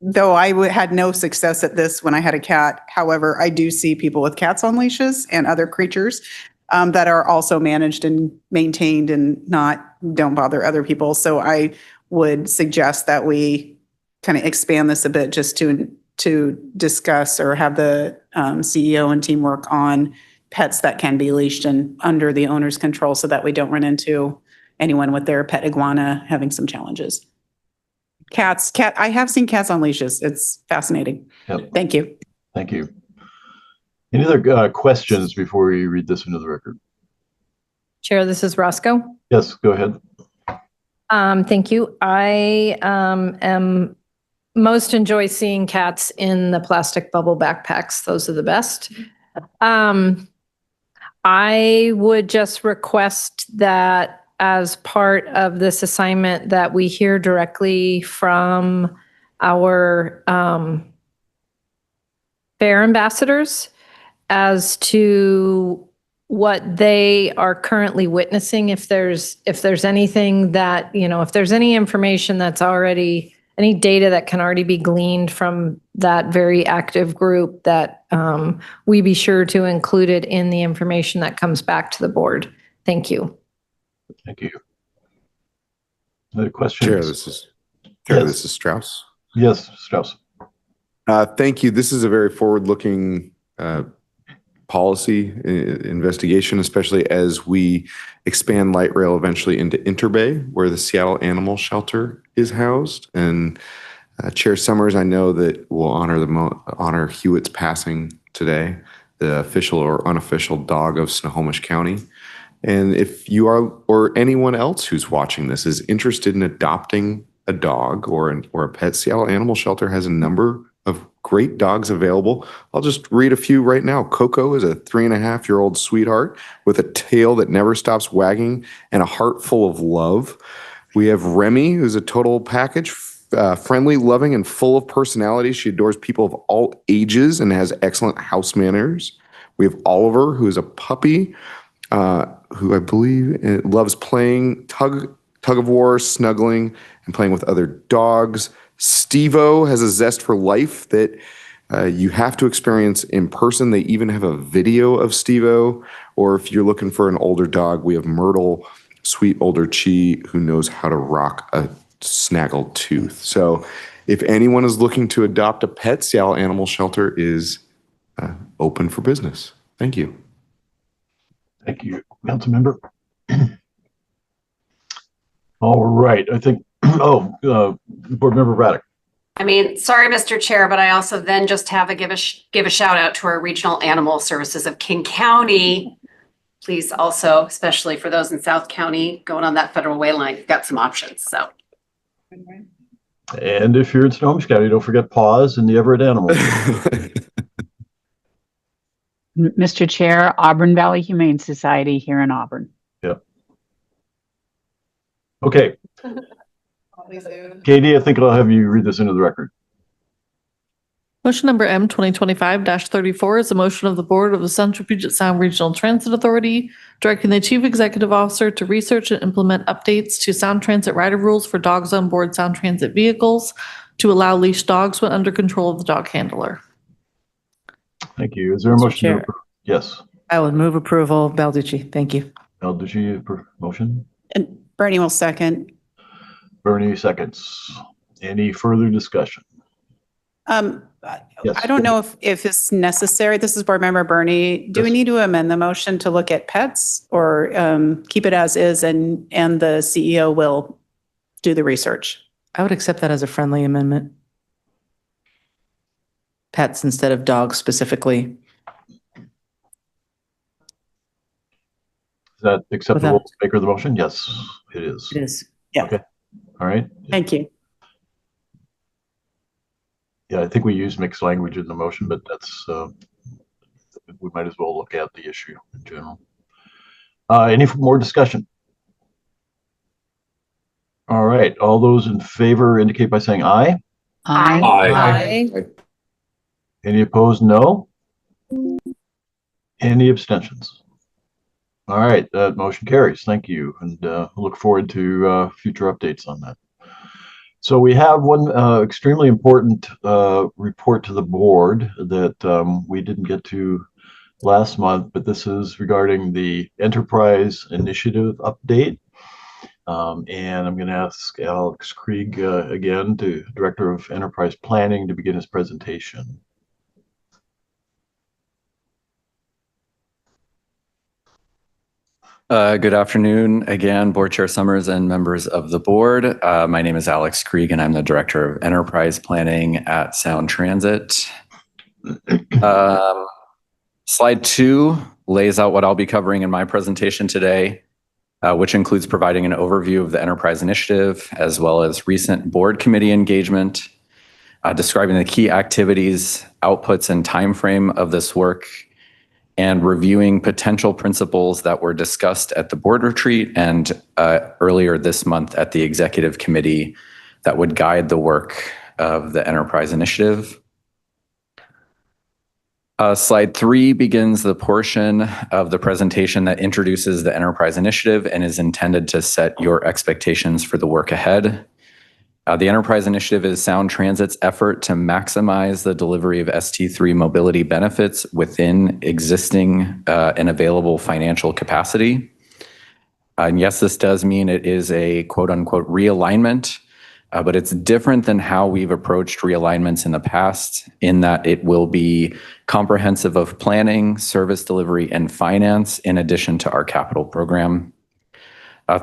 [SPEAKER 9] though I had no success at this when I had a cat, however, I do see people with cats on leashes and other creatures that are also managed and maintained and don't bother other people. So I would suggest that we kind of expand this a bit just to to discuss or have the CEO and team work on pets that can be leashed and under the owner's control so that we don't run into anyone with their pet iguana having some challenges. I have seen cats on leashes. It's fascinating.
[SPEAKER 2] Yep.
[SPEAKER 9] Thank you.
[SPEAKER 2] Thank you. Any other questions before we read this into the record?
[SPEAKER 17] Chair, this is Roscoe.
[SPEAKER 2] Yes, go ahead.
[SPEAKER 17] Thank you. I am most enjoy seeing cats in the plastic bubble backpacks. Those are the best. I would just request that as part of this assignment that we hear directly from our fair ambassadors as to what they are currently witnessing. If there's anything that, if there's any information that's already, any data that can already be gleaned from that very active group, that we be sure to include it in the information that comes back to the board. Thank you.
[SPEAKER 2] Thank you. Other questions?
[SPEAKER 24] Chair, this is Strauss.
[SPEAKER 2] Yes, Strauss.
[SPEAKER 24] Thank you. This is a very forward-looking policy investigation, especially as we expand light rail eventually into Interbay, where the Seattle Animal Shelter is housed. And Chair Summers, I know that we'll honor Hewitt's passing today, the official or unofficial dog of Snohomish County. And if you are, or anyone else who's watching this is interested in adopting a dog or a pet, Seattle Animal Shelter has a number of great dogs available. I'll just read a few right now. Coco is a 3.5-year-old sweetheart with a tail that never stops wagging and a heart full of love. We have Remy, who's a total package, friendly, loving, and full of personality. She adores people of all ages and has excellent house manners. We have Oliver, who is a puppy, who I believe loves playing tug of war, snuggling, and playing with other dogs. Steve-O has a zest for life that you have to experience in person. They even have a video of Steve-O. Or if you're looking for an older dog, we have Myrtle, sweet older Chi, who knows how to rock a snaggled tooth. So if anyone is looking to adopt a pet, Seattle Animal Shelter is open for business. Thank you.
[SPEAKER 2] Thank you, Councilmember. All right, I think, Board Member Braddock.
[SPEAKER 23] I mean, sorry, Mr. Chair, but I also then just have to give a shout out to our Regional Animal Services of King County. Please also, especially for those in South County going on that Federal Way line, you've got some options, so.
[SPEAKER 2] And if you're in Snohomish County, don't forget Paws and the Everett Animal.
[SPEAKER 15] Mr. Chair, Auburn Valley Humane Society here in Auburn.
[SPEAKER 2] Yep. Okay. Katie, I think I'll have you read this into the record.
[SPEAKER 1] Motion number M 2025-34 is a motion of the Board of the Central Puget Sound Regional Transit Authority directing the Chief Executive Officer to research and implement updates to Sound Transit rider rules for dogs on board Sound Transit vehicles to allow leashed dogs when under control of the dog handler.
[SPEAKER 2] Thank you. Is there a
[SPEAKER 18] Mr.
[SPEAKER 2] motion?
[SPEAKER 18] Chair.
[SPEAKER 2] To approve? Yes.
[SPEAKER 18] I would move approval. Balducci, thank you.
[SPEAKER 2] Balducci, motion.
[SPEAKER 9] And Bernie will second.
[SPEAKER 2] Bernie seconds. Any further discussion? Yes.
[SPEAKER 9] I don't know if it's necessary. This is Board Member Bernie. Do we need to amend the motion to look at pets or keep it as is and the CEO will do the research?
[SPEAKER 18] I would accept that as a friendly amendment. Pets instead of dogs specifically.
[SPEAKER 2] Is that acceptable to Maker of the motion? Yes, it is.
[SPEAKER 18] It is.
[SPEAKER 9] Yeah.
[SPEAKER 2] Okay. All right.
[SPEAKER 9] Thank you.
[SPEAKER 2] Yeah, I think we use mixed language in the motion, but that's, we might as well look at the issue in general. Any more discussion? All right, all those in favor indicate by saying aye.
[SPEAKER 15] Aye.
[SPEAKER 17] Aye.
[SPEAKER 2] Any opposed, no. Any abstentions? All right, that motion carries. Thank you, and look forward to future updates on that. So we have one extremely important report to the board that we didn't get to last month, but this is regarding the Enterprise Initiative update. And I'm going to ask Alex Krieg again, Director of Enterprise Planning, to begin his presentation.
[SPEAKER 16] Good afternoon again, Board Chair Summers and members of the board. My name is Alex Krieg and I'm the Director of Enterprise Planning at Sound Transit. Slide 2 lays out what I'll be covering in my presentation today, which includes providing an overview of the Enterprise Initiative, as well as recent board committee engagement, describing the key activities, outputs, and timeframe of this work, and reviewing potential principles that were discussed at the board retreat and earlier this month at the executive committee that would guide the work of the Enterprise Initiative. Slide 3 begins the portion of the presentation that introduces the Enterprise Initiative and is intended to set your expectations for the work ahead. The Enterprise Initiative is Sound Transit's effort to maximize the delivery of ST3 mobility benefits within existing and available financial capacity. And yes, this does mean it is a quote unquote realignment, but it's different than how we've approached realignments in the past, in that it will be comprehensive of planning, service delivery, and finance, in addition to our capital program.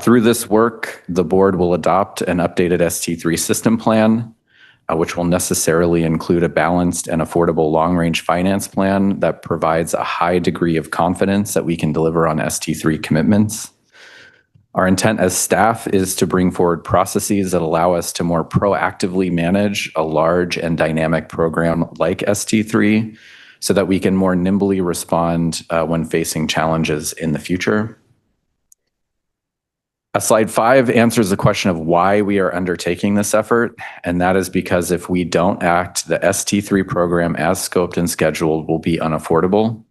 [SPEAKER 16] Through this work, the board will adopt an updated ST3 system plan, which will necessarily include a balanced and affordable long-range finance plan that provides a high degree of confidence that we can deliver on ST3 commitments. Our intent as staff is to bring forward processes that allow us to more proactively manage a large and dynamic program like ST3 so that we can more nimbly respond when facing challenges in the future. Slide 5 answers the question of why we are undertaking this effort, and that is because if we don't act, the ST3 program as scoped and scheduled will be unaffordable.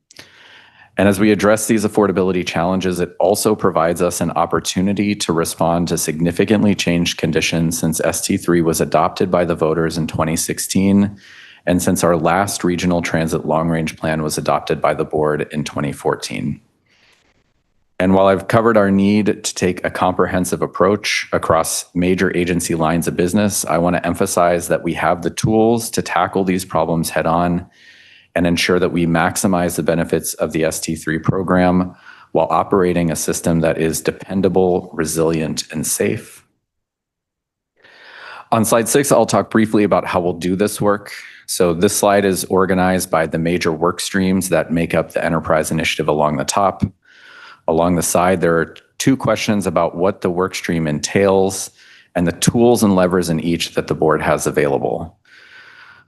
[SPEAKER 16] And as we address these affordability challenges, it also provides us an opportunity to respond to significantly changed conditions since ST3 was adopted by the voters in 2016, and since our last regional transit long-range plan was adopted by the board in 2014. And while I've covered our need to take a comprehensive approach across major agency lines of business, I want to emphasize that we have the tools to tackle these problems head on and ensure that we maximize the benefits of the ST3 program while operating a system that is dependable, resilient, and safe. On slide 6, I'll talk briefly about how we'll do this work. So this slide is organized by the major work streams that make up the Enterprise Initiative along the top. Along the side, there are 2 questions about what the work stream entails and the tools and levers in each that the board has available.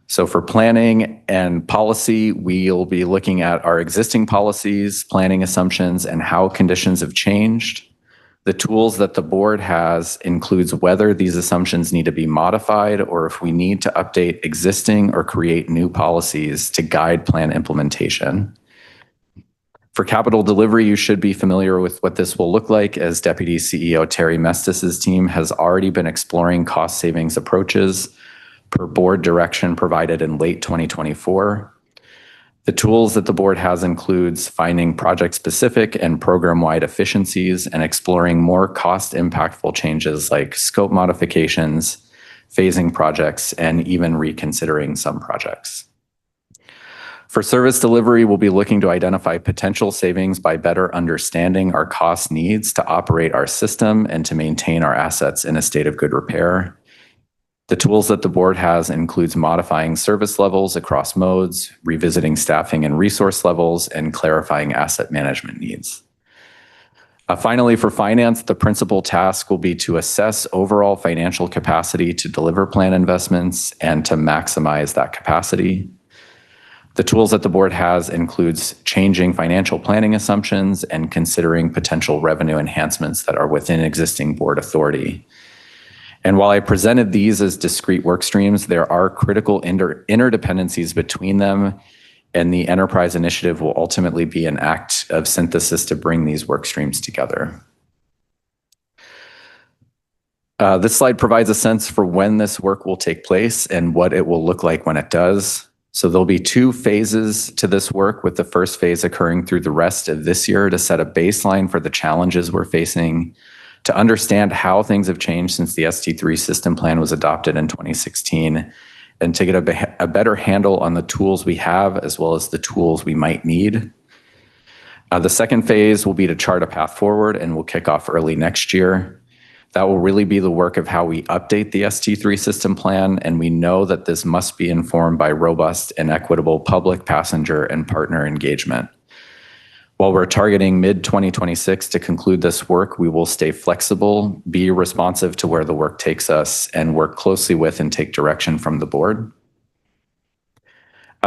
[SPEAKER 16] So for planning and policy, we'll be looking at our existing policies, planning assumptions, and how conditions have changed. The tools that the board has includes whether these assumptions need to be modified or if we need to update existing or create new policies to guide plan implementation. For capital delivery, you should be familiar with what this will look like, as Deputy CEO Terry Mestis's team has already been exploring cost savings approaches per board direction provided in late 2024. The tools that the board has includes finding project-specific and program-wide efficiencies and exploring more cost-impactful changes like scope modifications, phasing projects, and even reconsidering some projects. For service delivery, we'll be looking to identify potential savings by better understanding our cost needs to operate our system and to maintain our assets in a state of good repair. The tools that the board has includes modifying service levels across modes, revisiting staffing and resource levels, and clarifying asset management needs. Finally, for finance, the principal task will be to assess overall financial capacity to deliver plan investments and to maximize that capacity. The tools that the board has includes changing financial planning assumptions and considering potential revenue enhancements that are within existing board authority. And while I presented these as discrete work streams, there are critical interdependencies between them, and the Enterprise Initiative will ultimately be an act of synthesis to bring these work streams together. This slide provides a sense for when this work will take place and what it will look like when it does. So there'll be 2 phases to this work, with the first phase occurring through the rest of this year to set a baseline for the challenges we're facing, to understand how things have changed since the ST3 system plan was adopted in 2016, and to get a better handle on the tools we have as well as the tools we might need. The second phase will be to chart a path forward, and we'll kick off early next year. That will really be the work of how we update the ST3 system plan, and we know that this must be informed by robust and equitable public, passenger, and partner engagement. While we're targeting mid-2026 to conclude this work, we will stay flexible, be responsive to where the work takes us, and work closely with and take direction from the board.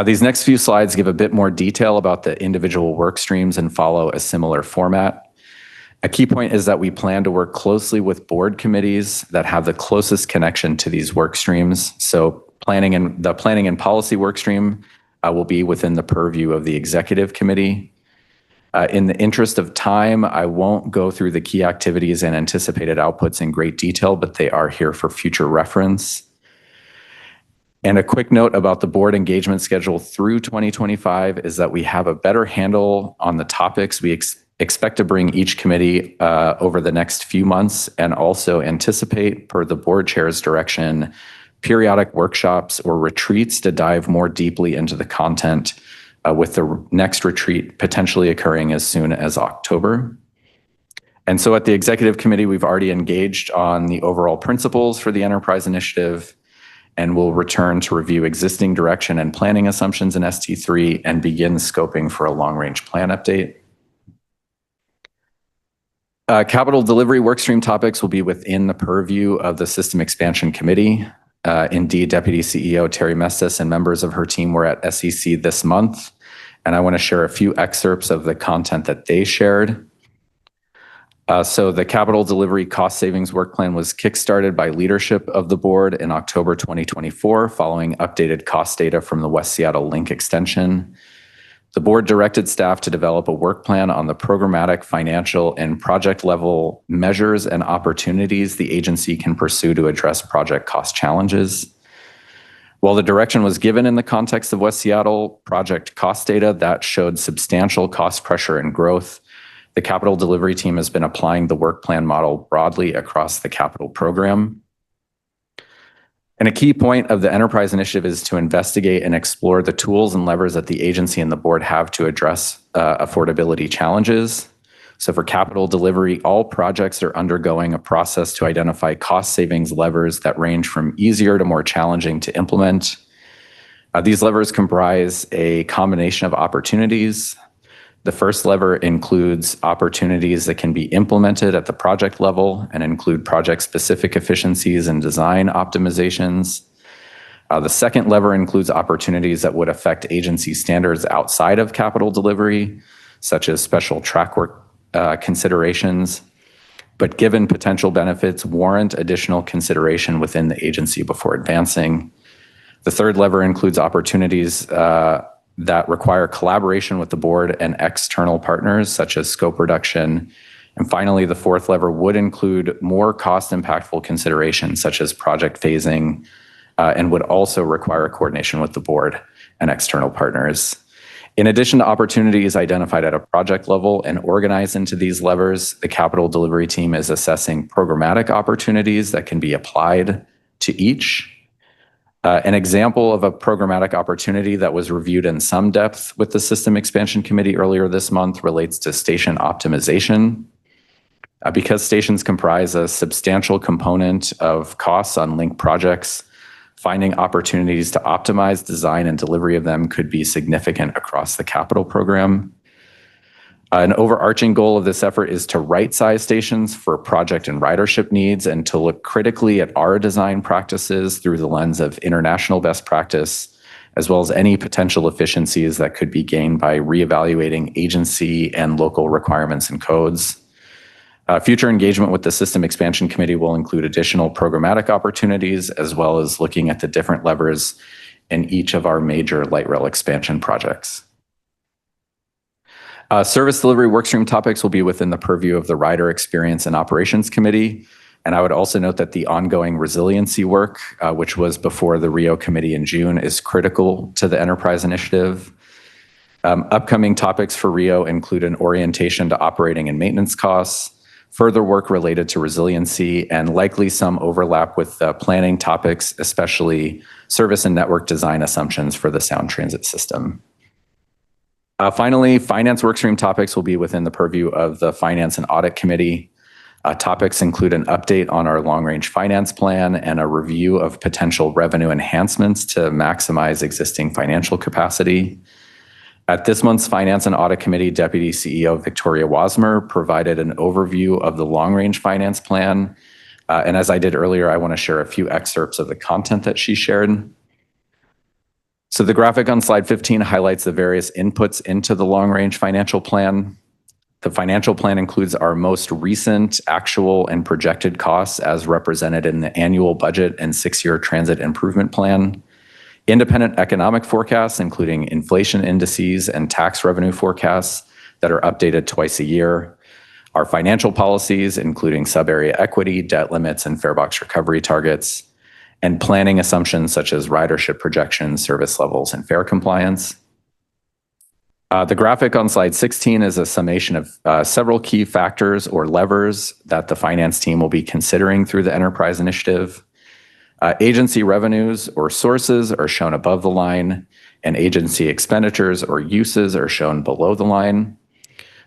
[SPEAKER 16] These next few slides give a bit more detail about the individual work streams and follow a similar format. A key point is that we plan to work closely with board committees that have the closest connection to these work streams. So the planning and policy work stream will be within the purview of the executive committee. In the interest of time, I won't go through the key activities and anticipated outputs in great detail, but they are here for future reference. And a quick note about the board engagement schedule through 2025 is that we have a better handle on the topics we expect to bring each committee over the next few months, and also anticipate, per the board chair's direction, periodic workshops or retreats to dive more deeply into the content, with the next retreat potentially occurring as soon as October. And so at the executive committee, we've already engaged on the overall principles for the enterprise initiative, and we'll return to review existing direction and planning assumptions in ST3 and begin scoping for a long-range plan update. Capital delivery workstream topics will be within the purview of the System Expansion Committee. Indeed, Deputy CEO Terry Mestis and members of her team were at SEC this month, and I want to share a few excerpts of the content that they shared. So the capital delivery cost savings work plan was kickstarted by leadership of the board in October 2024, following updated cost data from the West Seattle Link extension. The board directed staff to develop a work plan on the programmatic, financial, and project level measures and opportunities the agency can pursue to address project cost challenges. While the direction was given in the context of West Seattle project cost data that showed substantial cost pressure and growth, the capital delivery team has been applying the work plan model broadly across the capital program. And a key point of the enterprise initiative is to investigate and explore the tools and levers that the agency and the board have to address affordability challenges. So for capital delivery, all projects are undergoing a process to identify cost savings levers that range from easier to more challenging to implement. These levers comprise a combination of opportunities. The first lever includes opportunities that can be implemented at the project level and include project-specific efficiencies and design optimizations. The second lever includes opportunities that would affect agency standards outside of capital delivery, such as special track work considerations, but given potential benefits, warrant additional consideration within the agency before advancing. The third lever includes opportunities that require collaboration with the board and external partners, such as scope reduction. And finally, the fourth lever would include more cost-impactful considerations, such as project phasing, and would also require coordination with the board and external partners. In addition to opportunities identified at a project level and organized into these levers, the capital delivery team is assessing programmatic opportunities that can be applied to each. An example of a programmatic opportunity that was reviewed in some depth with the System Expansion Committee earlier this month relates to station optimization. Because stations comprise a substantial component of costs on link projects, finding opportunities to optimize design and delivery of them could be significant across the capital program. An overarching goal of this effort is to right-size stations for project and ridership needs and to look critically at our design practices through the lens of international best practice, as well as any potential efficiencies that could be gained by reevaluating agency and local requirements and codes. Future engagement with the System Expansion Committee will include additional programmatic opportunities, as well as looking at the different levers in each of our major light rail expansion projects. Service delivery workstream topics will be within the purview of the Rider Experience and Operations Committee. And I would also note that the ongoing resiliency work, which was before the RIO Committee in June, is critical to the enterprise initiative. Upcoming topics for RIO include an orientation to operating and maintenance costs, further work related to resiliency, and likely some overlap with the planning topics, especially service and network design assumptions for the Sound Transit system. Finally, finance workstream topics will be within the purview of the Finance and Audit Committee. Topics include an update on our long-range finance plan and a review of potential revenue enhancements to maximize existing financial capacity. At this month's Finance and Audit Committee, Deputy CEO Victoria Wasmer provided an overview of the long-range finance plan. And as I did earlier, I want to share a few excerpts of the content that she shared. So the graphic on slide 15 highlights the various inputs into the long-range financial plan. The financial plan includes our most recent actual and projected costs as represented in the annual budget and 6-year transit improvement plan, independent economic forecasts, including inflation indices and tax revenue forecasts that are updated twice a year, our financial policies, including sub-area equity, debt limits, and fare box recovery targets, and planning assumptions such as ridership projections, service levels, and fare compliance. The graphic on slide 16 is a summation of several key factors or levers that the finance team will be considering through the enterprise initiative. Agency revenues or sources are shown above the line, and agency expenditures or uses are shown below the line.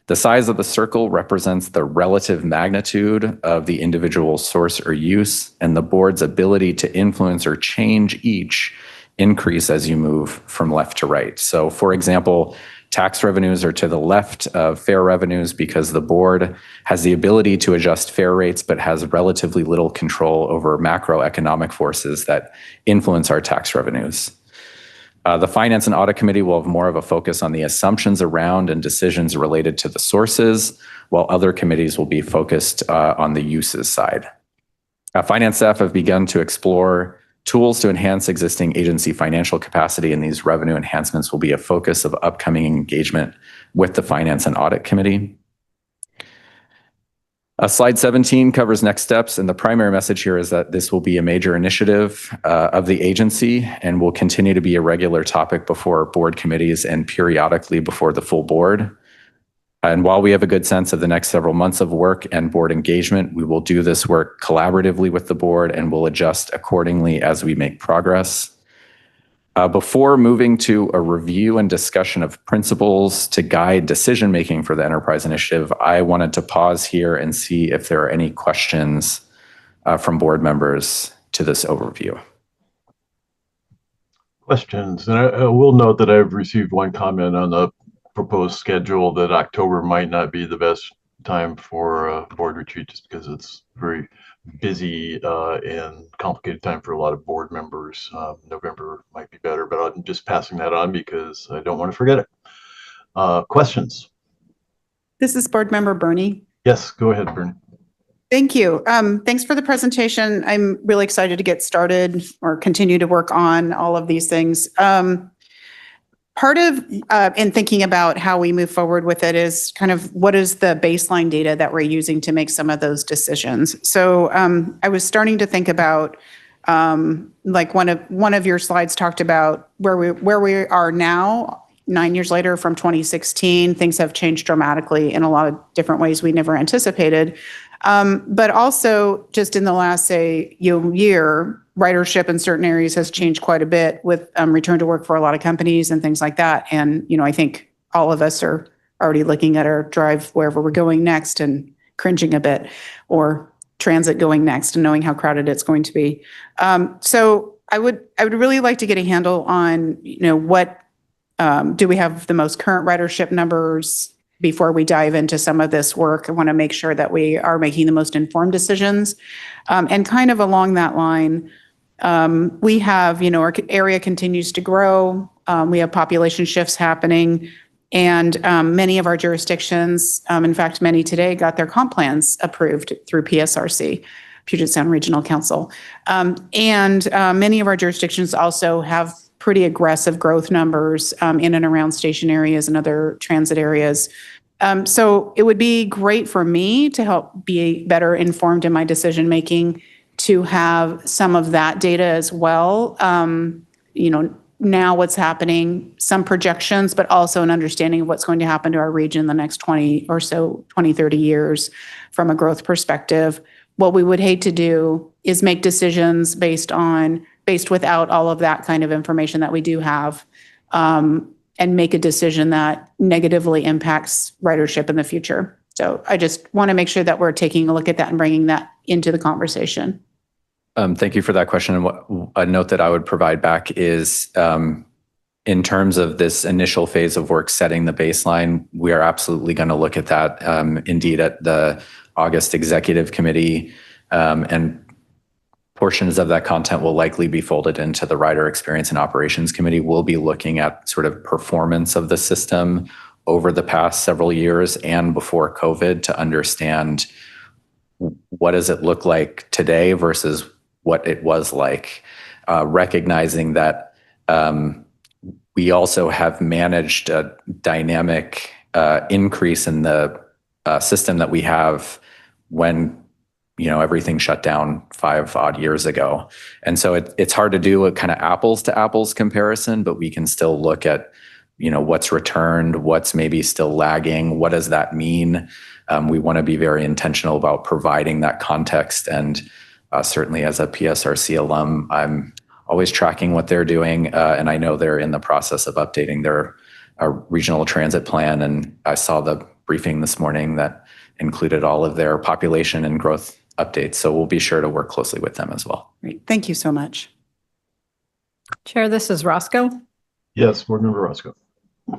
[SPEAKER 16] The size of the circle represents the relative magnitude of the individual source or use, and the board's ability to influence or change each increase as you move from left to right. So for example, tax revenues are to the left of fare revenues because the board has the ability to adjust fare rates, but has relatively little control over macroeconomic forces that influence our tax revenues. The Finance and Audit Committee will have more of a focus on the assumptions around and decisions related to the sources, while other committees will be focused on the uses side. Finance staff have begun to explore tools to enhance existing agency financial capacity, and these revenue enhancements will be a focus of upcoming engagement with the Finance and Audit Committee. Slide 17 covers next steps, and the primary message here is that this will be a major initiative of the agency and will continue to be a regular topic before board committees and periodically before the full board. And while we have a good sense of the next several months of work and board engagement, we will do this work collaboratively with the board and will adjust accordingly as we make progress. Before moving to a review and discussion of principles to guide decision-making for the enterprise initiative, I wanted to pause here and see if there are any questions from board members to this overview.
[SPEAKER 2] Questions? And I will note that I've received one comment on the proposed schedule that October might not be the best time for a board retreat just because it's very busy and complicated time for a lot of board members. November might be better, but I'm just passing that on because I don't want to forget it. Questions?
[SPEAKER 9] This is Board Member Bernie.
[SPEAKER 2] Yes, go ahead, Bernie.
[SPEAKER 9] Thank you. Thanks for the presentation. I'm really excited to get started or continue to work on all of these things. Part of in thinking about how we move forward with it is kind of what is the baseline data that we're using to make some of those decisions. So I was starting to think about like one of your slides talked about where we are now, 9 years later from 2016. Things have changed dramatically in a lot of different ways we never anticipated. But also just in the last, say, year, ridership in certain areas has changed quite a bit with return to work for a lot of companies and things like that. And, I think all of us are already looking at our drive wherever we're going next and cringing a bit, or transit going next and knowing how crowded it's going to be. So I would really like to get a handle on, what do we have the most current ridership numbers before we dive into some of this work. I want to make sure that we are making the most informed decisions. And kind of along that line, we have, our area continues to grow. We have population shifts happening. And many of our jurisdictions, in fact, many today got their comp plans approved through PSRC, Puget Sound Regional Council. And many of our jurisdictions also have pretty aggressive growth numbers in and around station areas and other transit areas. So it would be great for me to help be better informed in my decision making to have some of that data as well. now what's happening, some projections, but also an understanding of what's going to happen to our region in the next 20 or so, 20, 30 years from a growth perspective. What we would hate to do is make decisions based without all of that kind of information that we do have, and make a decision that negatively impacts ridership in the future. So I just want to make sure that we're taking a look at that and bringing that into the conversation.
[SPEAKER 16] Thank you for that question. And a note that I would provide back is, in terms of this initial phase of work setting the baseline, we are absolutely going to look at that. Indeed, at the August Executive Committee, and portions of that content will likely be folded into the Rider Experience and Operations Committee. We'll be looking at sort of performance of the system over the past several years and before COVID to understand what does it look like today versus what it was like, recognizing that we also have managed a dynamic increase in the system that we have when everything shut down 5 odd years ago. And so it's hard to do a kind of apples to apples comparison, but we can still look at what's returned, what's maybe still lagging, what does that mean? We want to be very intentional about providing that context. And certainly as a PSRC alum, I'm always tracking what they're doing. And I know they're in the process of updating their regional transit plan. And I saw the briefing this morning that included all of their population and growth updates. So we'll be sure to work closely with them as well.
[SPEAKER 9] Great. Thank you so much.
[SPEAKER 17] Chair, this is Roscoe.
[SPEAKER 2] Yes, Board Member Roscoe.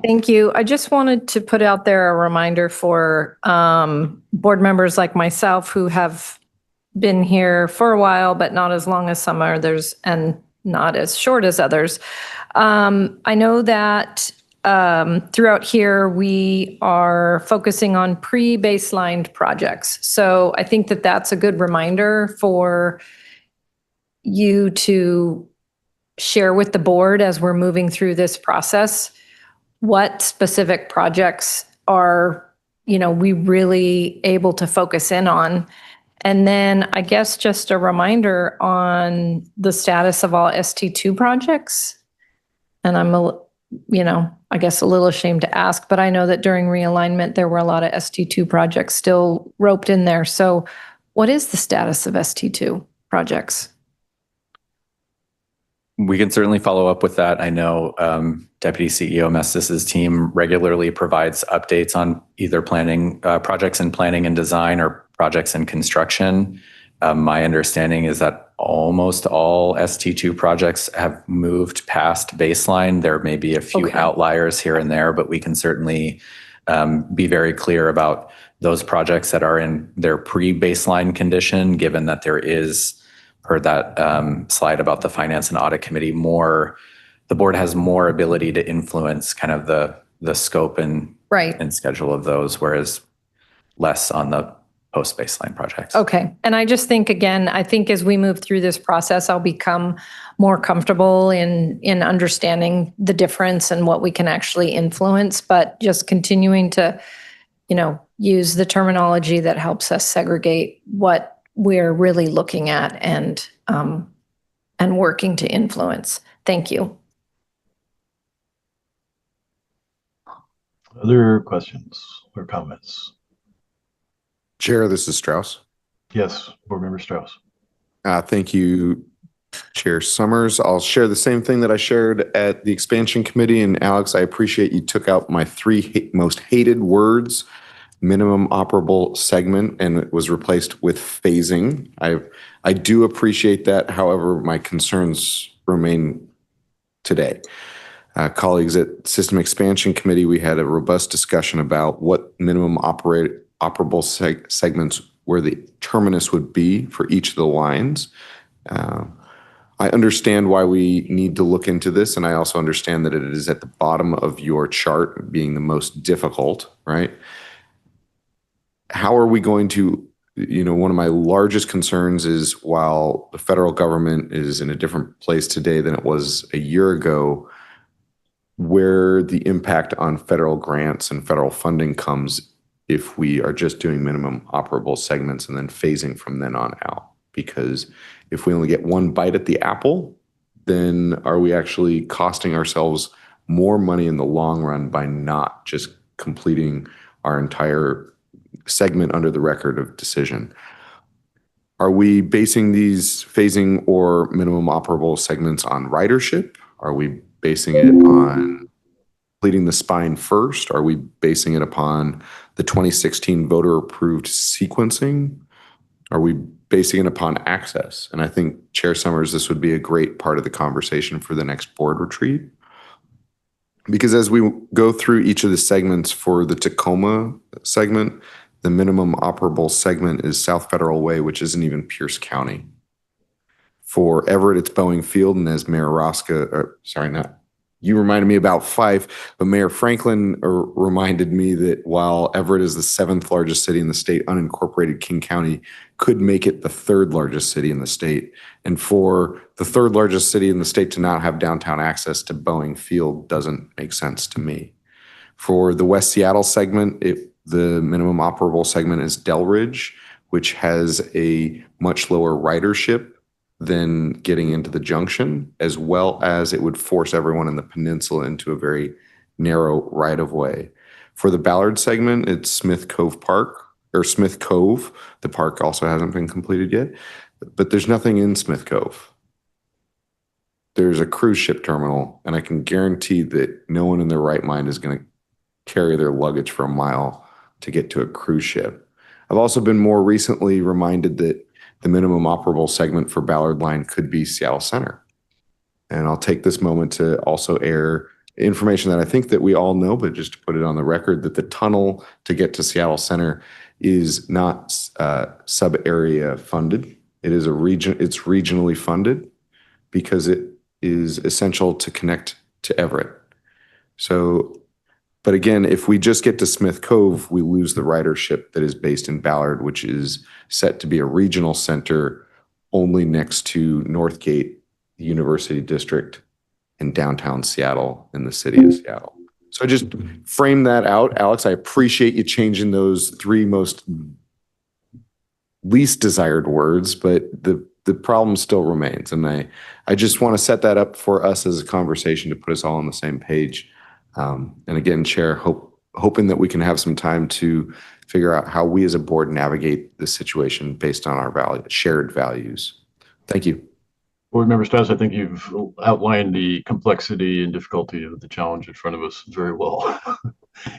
[SPEAKER 17] Thank you. I just wanted to put out there a reminder for board members like myself who have been here for a while, but not as long as some others and not as short as others. I know that throughout here, we are focusing on pre-baselined projects. So I think that that's a good reminder for you to share with the board as we're moving through this process, what specific projects are, we really able to focus in on. And then I guess just a reminder on the status of all ST2 projects. And I'm I guess a little ashamed to ask, but I know that during realignment, there were a lot of ST2 projects still roped in there. So what is the status of ST2 projects?
[SPEAKER 16] We can certainly follow up with that. I know Deputy CEO Mestis's team regularly provides updates on either planning projects in planning and design or projects in construction. My understanding is that almost all ST2 projects have moved past baseline. There may be a few outliers here and there, but we can certainly be very clear about those projects that are in their pre-baseline condition, given that there is, per that slide about the Finance and Audit Committee, the board has more ability to influence kind of the scope and schedule of those, whereas less on the post-baseline projects.
[SPEAKER 17] Okay. And I just think, again, I think as we move through this process, I'll become more comfortable in understanding the difference and what we can actually influence, but just continuing to, use the terminology that helps us segregate what we're really looking at and working to influence. Thank you.
[SPEAKER 2] Other questions or comments?
[SPEAKER 24] Chair, this is Strauss.
[SPEAKER 2] Yes, Board Member Strauss.
[SPEAKER 24] Thank you, Chair Summers. I'll share the same thing that I shared at the Expansion Committee. And Alex, I appreciate you took out my 3 most hated words, minimum operable segment, and it was replaced with phasing. I do appreciate that. However, my concerns remain today. Colleagues at System Expansion Committee, we had a robust discussion about what minimum operable segments where the terminus would be for each of the lines. I understand why we need to look into this, and I also understand that it is at the bottom of your chart being the most difficult, right? How are we going to, one of my largest concerns is while the federal government is in a different place today than it was a year ago, where the impact on federal grants and federal funding comes if we are just doing minimum operable segments and then phasing from then on out. Because if we only get one bite at the apple, then are we actually costing ourselves more money in the long run by not just completing our entire segment under the record of decision? Are we basing these phasing or minimum operable segments on ridership? Are we basing it on completing the spine first? Are we basing it upon the 2016 voter approved sequencing? Are we basing it upon access? And I think, Chair Summers, this would be a great part of the conversation for the next board retreat. Because as we go through each of the segments, for the Tacoma segment, the minimum operable segment is South Federal Way, which isn't even Pierce County. For Everett, it's Boeing Field, and as Mayor you reminded me about Fife, but Mayor Franklin reminded me that while Everett is the 7th largest city in the state, unincorporated King County could make it the 3rd largest city in the state. And for the 3rd largest city in the state to not have downtown access to Boeing Field doesn't make sense to me. For the West Seattle segment, the minimum operable segment is Delridge, which has a much lower ridership than getting into the junction, as well as it would force everyone in the peninsula into a very narrow right of way. For the Ballard segment, it's Smith Cove Park or Smith Cove. The park also hasn't been completed yet, but there's nothing in Smith Cove. There's a cruise ship terminal, and I can guarantee that no one in their right mind is going to carry their luggage for a mile to get to a cruise ship. I've also been more recently reminded that the minimum operable segment for Ballard Line could be Seattle Center. And I'll take this moment to also air information that I think that we all know, but just to put it on the record, that the tunnel to get to Seattle Center is not sub-area funded. It's regionally funded because it is essential to connect to Everett. But again, if we just get to Smith Cove, we lose the ridership that is based in Ballard, which is set to be a regional center only next to Northgate, University District, and downtown Seattle in the city of Seattle. So just frame that out, Alex. I appreciate you changing those 3 most least desired words, but the problem still remains. And I just want to set that up for us as a conversation to put us all on the same page. And again, Chair, hoping that we can have some time to figure out how we as a board navigate this situation based on our shared values. Thank you.
[SPEAKER 2] Board Member Strauss, I think you've outlined the complexity and difficulty of the challenge in front of us very well.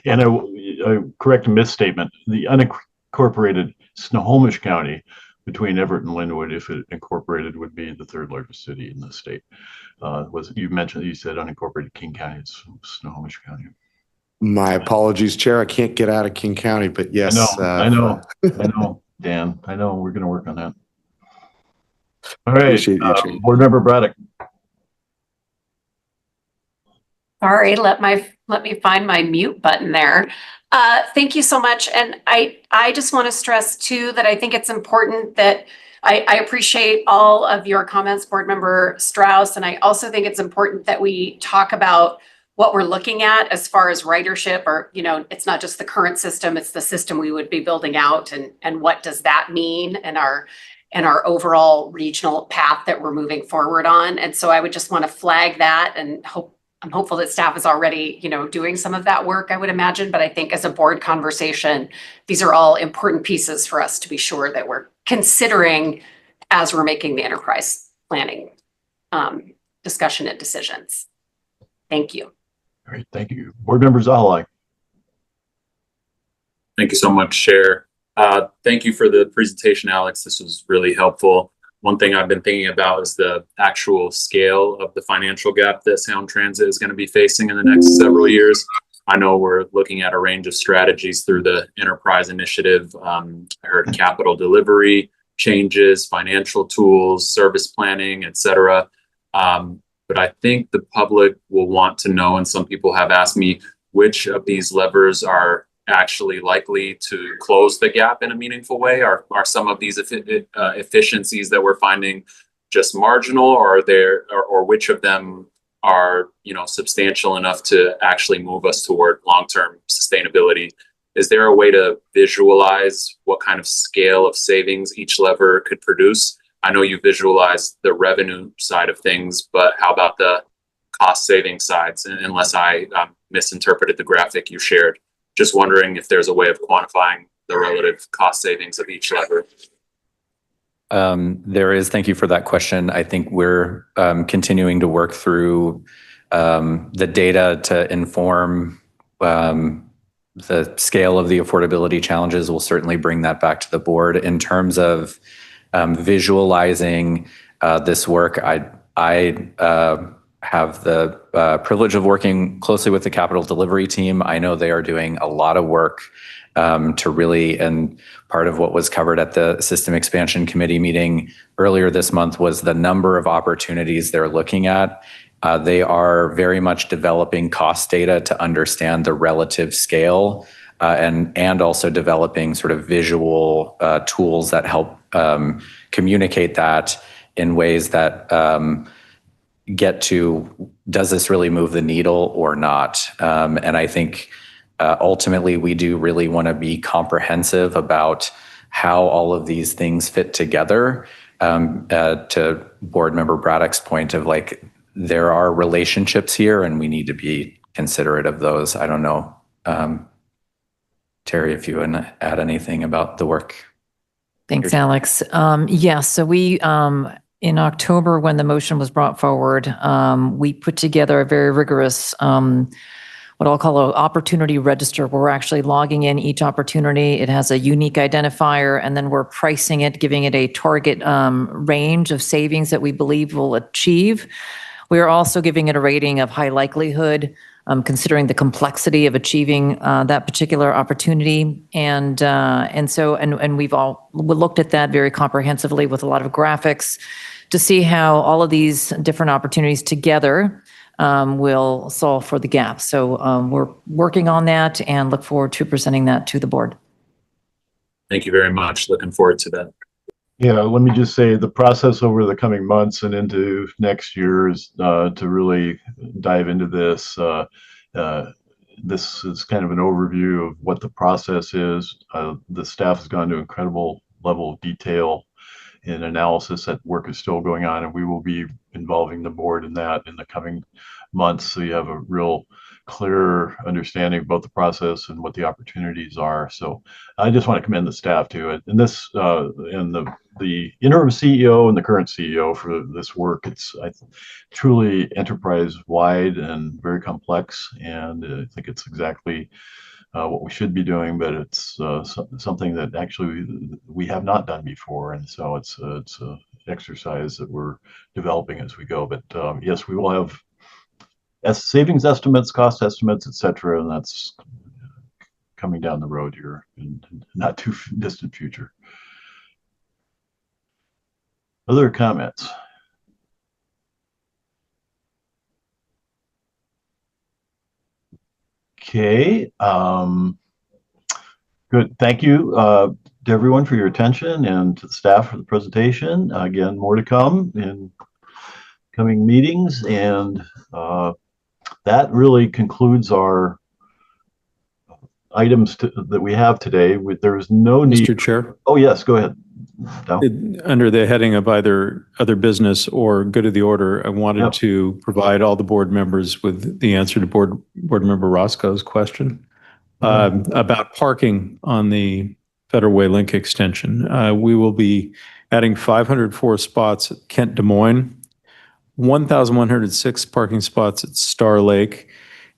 [SPEAKER 2] And I correct a misstatement. The unincorporated Snohomish County between Everett and Linwood, if it incorporated, would be the 3rd largest city in the state. You said unincorporated King County, it's Snohomish County.
[SPEAKER 24] My apologies, Chair. I can't get out of King County, but yes.
[SPEAKER 2] I know, Dan. I know. We're going to work on that. All right, Board Member Braddock.
[SPEAKER 23] Sorry, let me find my mute button there. Thank you so much. And I just want to stress too that I think it's important that I appreciate all of your comments, Board Member Strauss, and I also think it's important that we talk about what we're looking at as far as ridership, or, it's not just the current system, it's the system we would be building out, and what does that mean in our overall regional path that we're moving forward on. And so I would just want to flag that, and I'm hopeful that staff is already, doing some of that work, I would imagine. But I think as a board conversation, these are all important pieces for us to be sure that we're considering as we're making the enterprise planning discussion and decisions. Thank you.
[SPEAKER 2] All right, thank you. Board Member Zahalai.
[SPEAKER 4] Thank you so much, Chair. Thank you for the presentation, Alex. This was really helpful. One thing I've been thinking about is the actual scale of the financial gap that Sound Transit is going to be facing in the next several years. I know we're looking at a range of strategies through the enterprise initiative. I heard capital delivery changes, financial tools, service planning, et cetera. But I think the public will want to know, and some people have asked me, which of these levers are actually likely to close the gap in a meaningful way? Are some of these efficiencies that we're finding just marginal, or which of them are substantial enough to actually move us toward long-term sustainability? Is there a way to visualize what kind of scale of savings each lever could produce? I know you visualized the revenue side of things, but how about the cost saving sides? Unless I misinterpreted the graphic you shared. Just wondering if there's a way of quantifying the relative cost savings of each lever.
[SPEAKER 16] There is. Thank you for that question. I think we're continuing to work through the data to inform the scale of the affordability challenges. We'll certainly bring that back to the board. In terms of visualizing this work, I have the privilege of working closely with the capital delivery team. I know they are doing a lot of work to really, and part of what was covered at the System Expansion Committee meeting earlier this month was the number of opportunities they're looking at. They are very much developing cost data to understand the relative scale and also developing sort of visual tools that help communicate that in ways that get to, does this really move the needle or not? And I think ultimately we do really want to be comprehensive about how all of these things fit together. To Board Member Braddock's point of like, there are relationships here and we need to be considerate of those. I don't know, Terry, if you want to add anything about the work.
[SPEAKER 22] Thanks, Alex. Yes, so we, in October, when the motion was brought forward, we put together a very rigorous, what I'll call an opportunity register, where we're actually logging in each opportunity. It has a unique identifier, and then we're pricing it, giving it a target range of savings that we believe we'll achieve. We are also giving it a rating of high likelihood, considering the complexity of achieving that particular opportunity. And we've all looked at that very comprehensively with a lot of graphics to see how all of these different opportunities together will solve for the gap. So we're working on that and look forward to presenting that to the board.
[SPEAKER 4] Thank you very much. Looking forward to that.
[SPEAKER 2] Yeah, let me just say the process over the coming months and into next year is to really dive into this. This is kind of an overview of what the process is. The staff has gone to incredible level of detail in analysis. That work is still going on, and we will be involving the board in that in the coming months, so you have a real clear understanding about the process and what the opportunities are. So I just want to commend the staff to it. And this, and the interim CEO and the current CEO for this work, it's truly enterprise-wide and very complex. And I think it's exactly what we should be doing, but it's something that actually we have not done before. And so it's a exercise that we're developing as we go. But yes, we will have savings estimates, cost estimates, et cetera, and that's coming down the road here in not too distant future. Other comments? Okay. Good. Thank you to everyone for your attention and to the staff for the presentation. Again, more to come in coming meetings, and that really concludes our items that we have today. There is no need.
[SPEAKER 5] Mr. Chair?
[SPEAKER 2] Oh, yes, go ahead. No.
[SPEAKER 5] Under the heading of either other business or good of the order, I wanted to provide all the board members with the answer to board member Roscoe's question about parking on the Federal Way Link extension. We will be adding 504 spots at Kent Des Moines, 1,106 parking spots at Star Lake,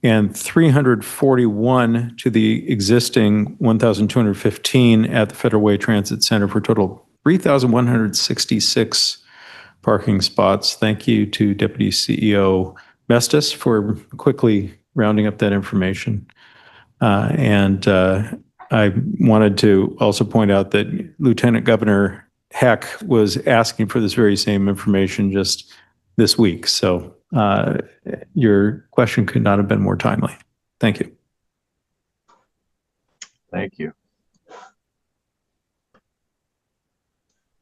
[SPEAKER 5] and 341 to the existing 1,215 at the Federal Way Transit Center for a total of 3,166 parking spots. Thank you to Deputy CEO Mestis for quickly rounding up that information. I wanted to also point out that Lieutenant Governor Heck was asking for this very same information just this week. So your question could not have been more timely. Thank you.
[SPEAKER 2] Thank you.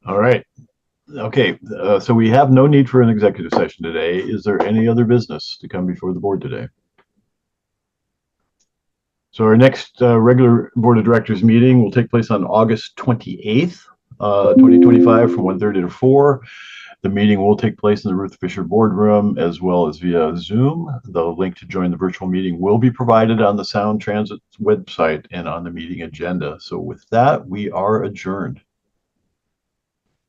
[SPEAKER 2] All right. Okay. So we have no need for an executive session today. Is there any other business to come before the board today? So our next regular Board of Directors meeting will take place on August 28th 2025 from 1:30 to 4. The meeting will take place in the Ruth Fisher Boardroom as well as via Zoom. The link to join the virtual meeting will be provided on the Sound Transit website and on the meeting agenda. So with that, we are adjourned.